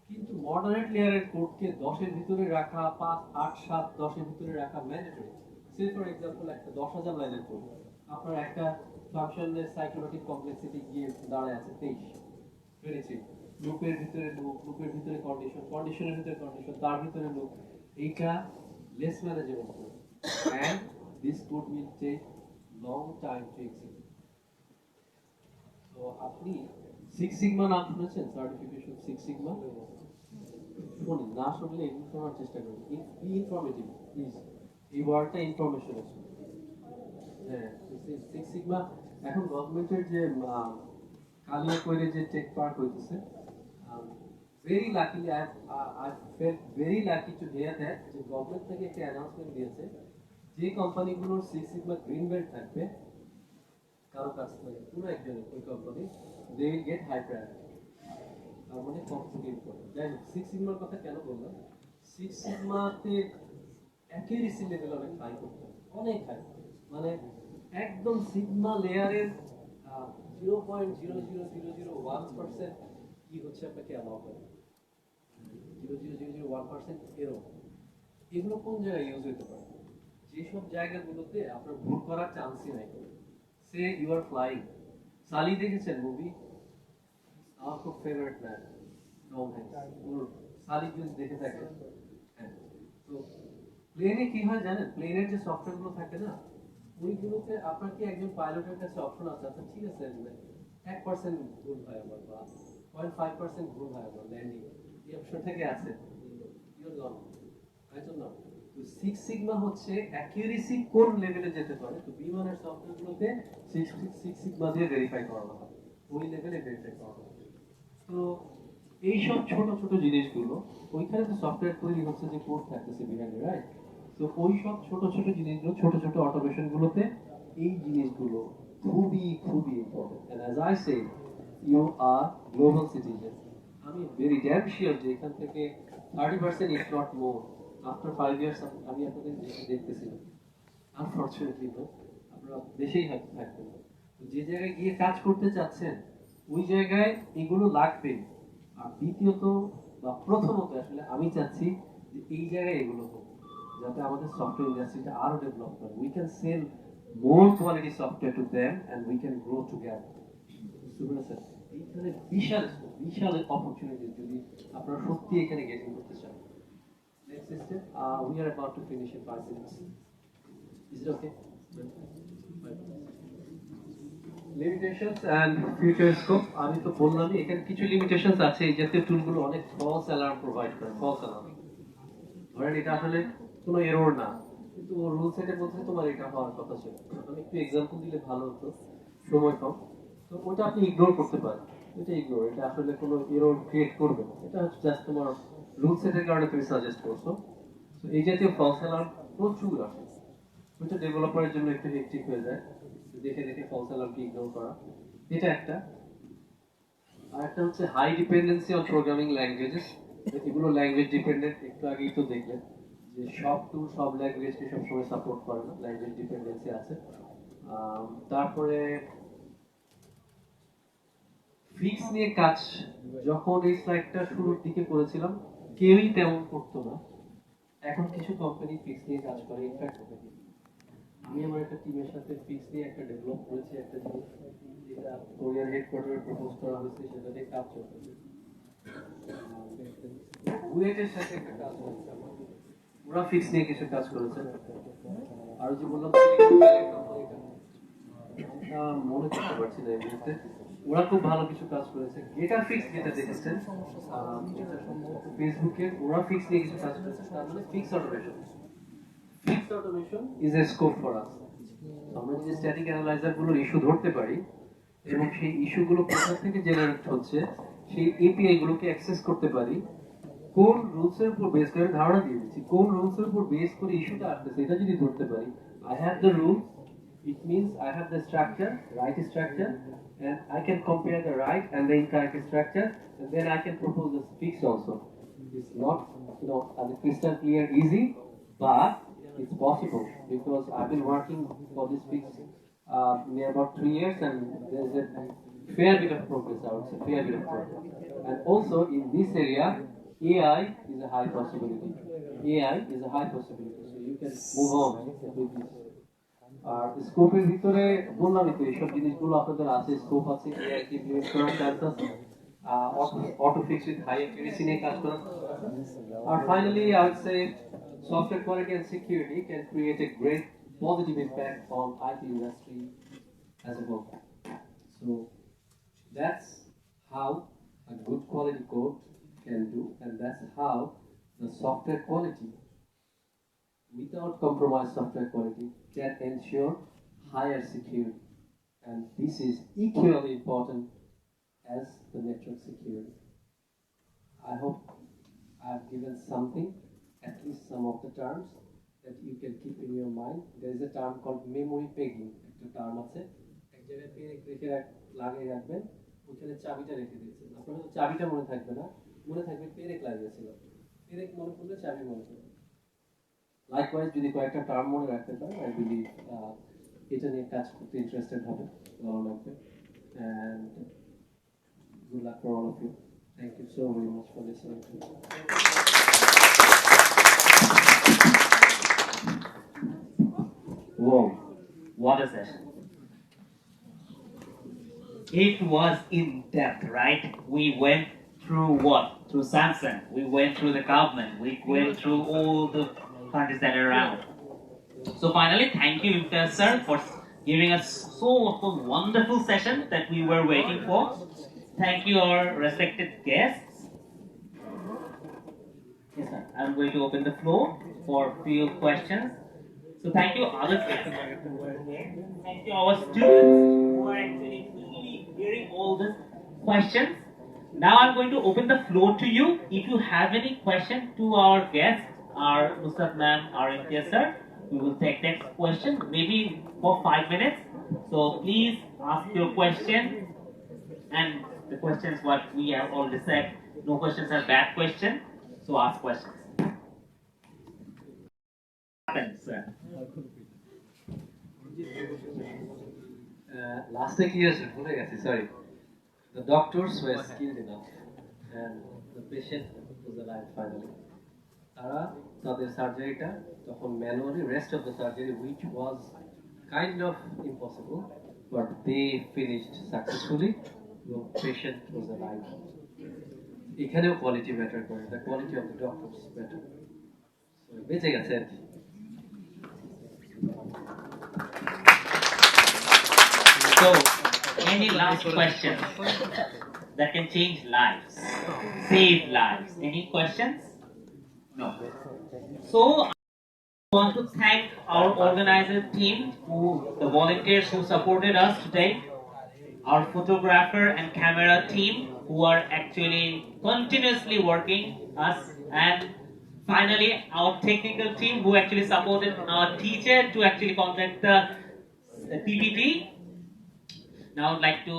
কিন্তু মডারেট লেয়ারের কোডকে 10 এর ভিতরে রাখা, 5, 8, 7, 10 এর ভিতরে রাখা ম্যান্ডেটরি। সে ফর এক্সাম্পল একটা 10,000 লাইনের কোড, আপনার একটা ফাংশনের সাইক্লোম্যাটিক কমপ্লেক্সিটি গিয়ে দাঁড়ায় আছে 23 লুপের ভিতরে লুপের ভিতরে কন্ডিশনের ভিতরে কন্ডিশন, তার ভিতরে লুপ। এইটা less manageable code, and this code will take long time to execute. তো আপনি সিক্স সিগমা নাম শুনেছেন? সার্টিফিকেশন সিক্স সিগমা শুনুন, না শুনলে এগুলো শোনার চেষ্টা করুন। ইনফরমেটিভ প্লিজ, এই ওয়ার্ডটা ইনফরমেশন আছে। হ্যাঁ, সিক্স সিগমা এখন গভর্নমেন্টের যে কালিয়া কইরে যে টেক পার্ক হইতেছে, very luckily I felt very lucky to here that যে গভর্নমেন্ট থেকে একটা অ্যানাউন্সমেন্ট দিয়েছে যে কোম্পানিগুলোর সিক্স সিগমা গ্রিন বেল্ট থাকবে কারো কাছ থেকে, পুরো একজনের ওই company, they will get high priority. তার মানে কম থেকে ইম্পর্টেন্ট। যাই হোক, সিক্স সিগমার কথা কেন বললাম, সিক্স সিগমাতে অ্যাকিউরেসি লেভেল অনেক হাই করতে হবে, অনেক হাই, মানে একদম সিগমা লেয়ারের 0.00001% কি হচ্ছে আপনাকে অ্যালাউ করে, 0.00001% এরর। এগুলো কোন জায়গায় ইউজ হতে পারে? যেসব জায়গাগুলোতে আপনার ভুল করার চান্সই নাই। সে ইউ আর ফ্লাইং, সালি দেখেছেন মুভি? আমার খুব ফেভারিট ম্যান টম হ্যাঙ্কস, ওর সালি যদি দেখে থাকেন। হ্যাঁ, তো প্লেনে কি হয় জানেন, প্লেনের যে সফটওয়্যারগুলো থাকে না, ওইগুলোতে আপনার কি একজন পাইলটের কাছে অপশন আছে, আচ্ছা ঠিক আছে 1% ভুল হয় আমার বা 0.5% ভুল হয় আমার ল্যান্ডিং, এই অপশন থেকে আছে, ইউর লং, তাই তো না? তো সিক্স সিগমা হচ্ছে অ্যাকিউরেসি কোন লেভেলে যেতে পারে। তো বিমানের সফটওয়্যারগুলোতে সিক্স সিগমা দিয়ে ভেরিফাই করানো হয়, ওই লেভেলে ভেরিফাই করানো হয়। তো এইসব ছোট ছোট জিনিসগুলো, ওইখানে তো সফটওয়্যার তৈরি হচ্ছে যে কোড থাকতেছে বিহাইন্ডে, রাইট? তো ওই সব ছোট ছোট জিনিসগুলো, ছোট ছোট অটোমেশন গুলোতে এই জিনিসগুলো খুবই important. And as I say, you are global citizen. আমি ভেরি ড্যাম শিওর যে এখান থেকে 30% if not more after 5 years আমি আপনাদের দেশে দেখতেছি না, আনফরচুনেটলি। তো আপনারা দেশেই হয়তো থাকবেন, যে জায়গায় গিয়ে কাজ করতে চাচ্ছেন ওই জায়গায় এগুলো লাগবে। আর দ্বিতীয়ত বা প্রথমত আসলে আমি চাচ্ছি যে এই জায়গায় এগুলো হোক, যাতে আমাদের সফটওয়্যার ইন্ডাস্ট্রিটা আরো ডেভেলপ করে। We can sell more quality software to them and we can grow together. এইখানে বিশাল বিশাল অপরচুনিটি যদি আপনারা সত্যি এখানে গেটিং করতে চান। Next step, we are about to finish in 5 minutes. Is it okay? 5 minutes. Limitations and future scope, আমি তো বললামই এখানে কিছু লিমিটেশনস আছে। এই জাতীয় টুলগুলো অনেক ফলস অ্যালার্ম প্রোভাইড করে। ফলস অ্যালার্ম, ধরেন এটা আসলে কোনো এরর না, কিন্তু রুল সেটের মধ্যে তোমার এটা হওয়ার কথা ছিল। আমি একটু এক্সাম্পল দিলে ভালো হতো, সময় কম। তো ওটা আপনি ইগনোর করতে পারেন, এটা ইগনোর, এটা আসলে কোনো এরর ক্রিয়েট করবে না। এটা হচ্ছে জাস্ট তোমার রুল সেটের কারণে তুমি সাজেস্ট করছো। তো এই জাতীয় ফলস অ্যালার্ম প্রচুর আসে, ওইটা ডেভেলপারের জন্য একটু হেক্টিক হয়ে যায় দেখে দেখে ফলস অ্যালার্মকে ইগনোর করা। এটা একটা। আর একটা হচ্ছে high dependency on programming languages. এগুলো ল্যাঙ্গুয়েজ ডিপেন্ডেন্ট, একটু আগেই তো দেখলেন যে সব টুল সব ল্যাঙ্গুয়েজকে সবসময় সাপোর্ট করে না, ল্যাঙ্গুয়েজ ডিপেন্ডেন্সি আছে। তারপরে ফিক্স নিয়ে কাজ, যখন এই স্লাইডটা শুরুর দিকে করেছিলাম কেউই তেমন করতো না। এখন কিছু কোম্পানি ফিক্স নিয়ে কাজ করে। ইনফ্যাক্ট আমি আমার একটা টিমের সাথে ফিক্স নিয়ে একটা ডেভেলপ করেছি, একটা জিনিস যেটা কোরিয়ার হেডকোয়ার্টারে প্রপোজ করা হয়েছে, সেটা নিয়ে কাজ চলতেছে। বুয়েটের সাথে একটা কাজ হচ্ছে, ওরা ফিক্স নিয়ে কিছু কাজ করেছে। আর যে বললাম মনে করতে পারছি না এই মুহূর্তে, ওরা খুব ভালো কিছু কাজ করেছে। গেটার ফিক্স যেটা দেখেছেন ফেসবুকে, ওরা ফিক্স নিয়ে কিছু কাজ করেছে। তার মানে fix automation, fix automation is a scope for us. আমরা যদি স্ট্যাটিক অ্যানালাইজার গুলোর ইস্যু ধরতে পারি এবং সেই ইস্যুগুলো কোথা থেকে জেনারেট হচ্ছে, সেই এপিআই গুলোকে অ্যাক্সেস করতে পারি, কোন রুলস এর উপর বেস করে ধারণা দিয়ে দিচ্ছি, কোন রুলস এর উপর বেস করে ইস্যুটা আসতেছে, এটা যদি ধরতে পারি, I have the rule, it means I have the structure, right structure, and I can compare the right and the incorrect structure, and then I can propose the fix also. It's not, crystal clear, easy, but it's possible because I've been working for this fix near about 3 years, and there's a fair bit of progress. I would say fair bit of progress, and also in this area, AI is a high possibility. AI is a high possibility, so you can move on with this. আর স্কোপের ভিতরে বললামই তো এইসব জিনিসগুলো আপনাদের আছে, scope আছে, এআই কে ইমপ্লিমেন্ট করার চান্স আছে, auto fix with high accuracy নিয়ে কাজ করা। আর finally I would say software quality and security can create a great positive impact on IT industry as a whole. So that's how a good quality code can do, and that's how the software quality without compromise software quality can ensure higher security. And this is equally important as the network security. I hope I've given something, at least some of the terms that you can keep in your mind. There is a term called memory pegging. একটা term আছে, এক জায়গায় পেরেক রেখে লাগিয়ে রাখবেন, ওখানে চাবিটা রেখে দিয়েছেন। আপনার হয়তো চাবিটা মনে থাকবে না, মনে থাকবে পেরেক লাগিয়েছিল, পেরেক মনে পড়লে চাবি মনে থাকবে। লাইকওয়াইজ যদি কয়েকটা টার্ম মনে রাখতে পারেন, আই বিলিভ এটা নিয়ে কাজ করতে ইন্টারেস্টেড হবে, ভালো লাগবে। And good luck for all of you. Thank you so very much for listening to me. Whoa, what a session. It was in depth, right? We went through what? Through Samsung. We went through the government. We went through all the countries that are around. So finally, thank you, Imtiaz sir, for giving us so wonderful session that we were waiting for. Thank you, our respected guests. Yes, sir. I'm going to open the floor for few questions. So thank you, other guests. Thank you, our students who are actually eagerly hearing all the questions. Now I'm going to open the floor to you. If you have any question to our guests, our Nusrat ma'am, our Imtiaz sir, we will take next question, maybe for 5 minutes. So please ask your question. And the questions what we have already said, no questions are bad question. So ask questions. Happens, sir. লাস্টে কি আছে ভুলে গেছি, sorry. the doctors were skilled enough and the patient was alive finally. তারা তাদের সার্জারিটা তখন manually rest of the surgery which was kind of impossible but they finished successfully এবং পেশেন্ট ওয়াজ অ্যালাইভ। এখানেও কোয়ালিটি ম্যাটার করে, the quality of the doctors matter. বেঁচে গেছে আর কি। So, any last questions that can change lives, save lives? Any questions? No. So, I want to thank our organizer team, the volunteers who supported us today, our photographer and camera team who are actually continuously working us, and finally our technical team who actually supported our teacher to actually conduct the PPT. Now I'd like to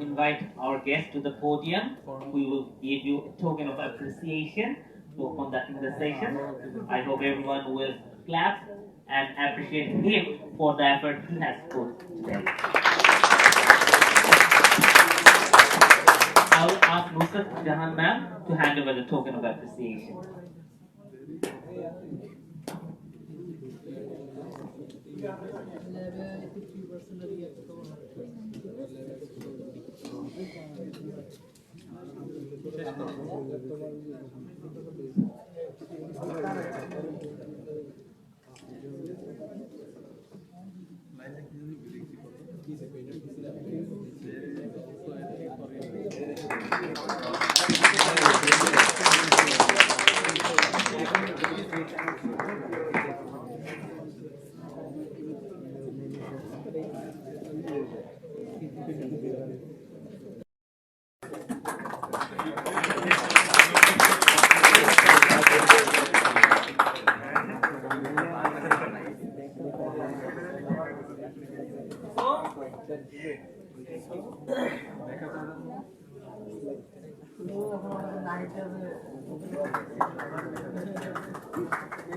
invite our guest to the podium. We will give you a token of appreciation for conducting the session. I hope everyone will clap and appreciate him for the effort he has put today. I will ask Nusrat Jahan ma'am to hand over the token of appreciation.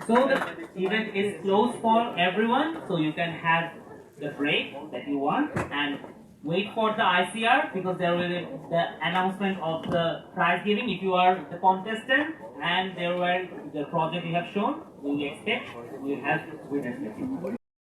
So the event is closed for everyone, so you can have the break that you want and wait for the ICR because there will be the announcement of the prize giving if you are the contestant and there were the project you have shown. We will expect we will have winners.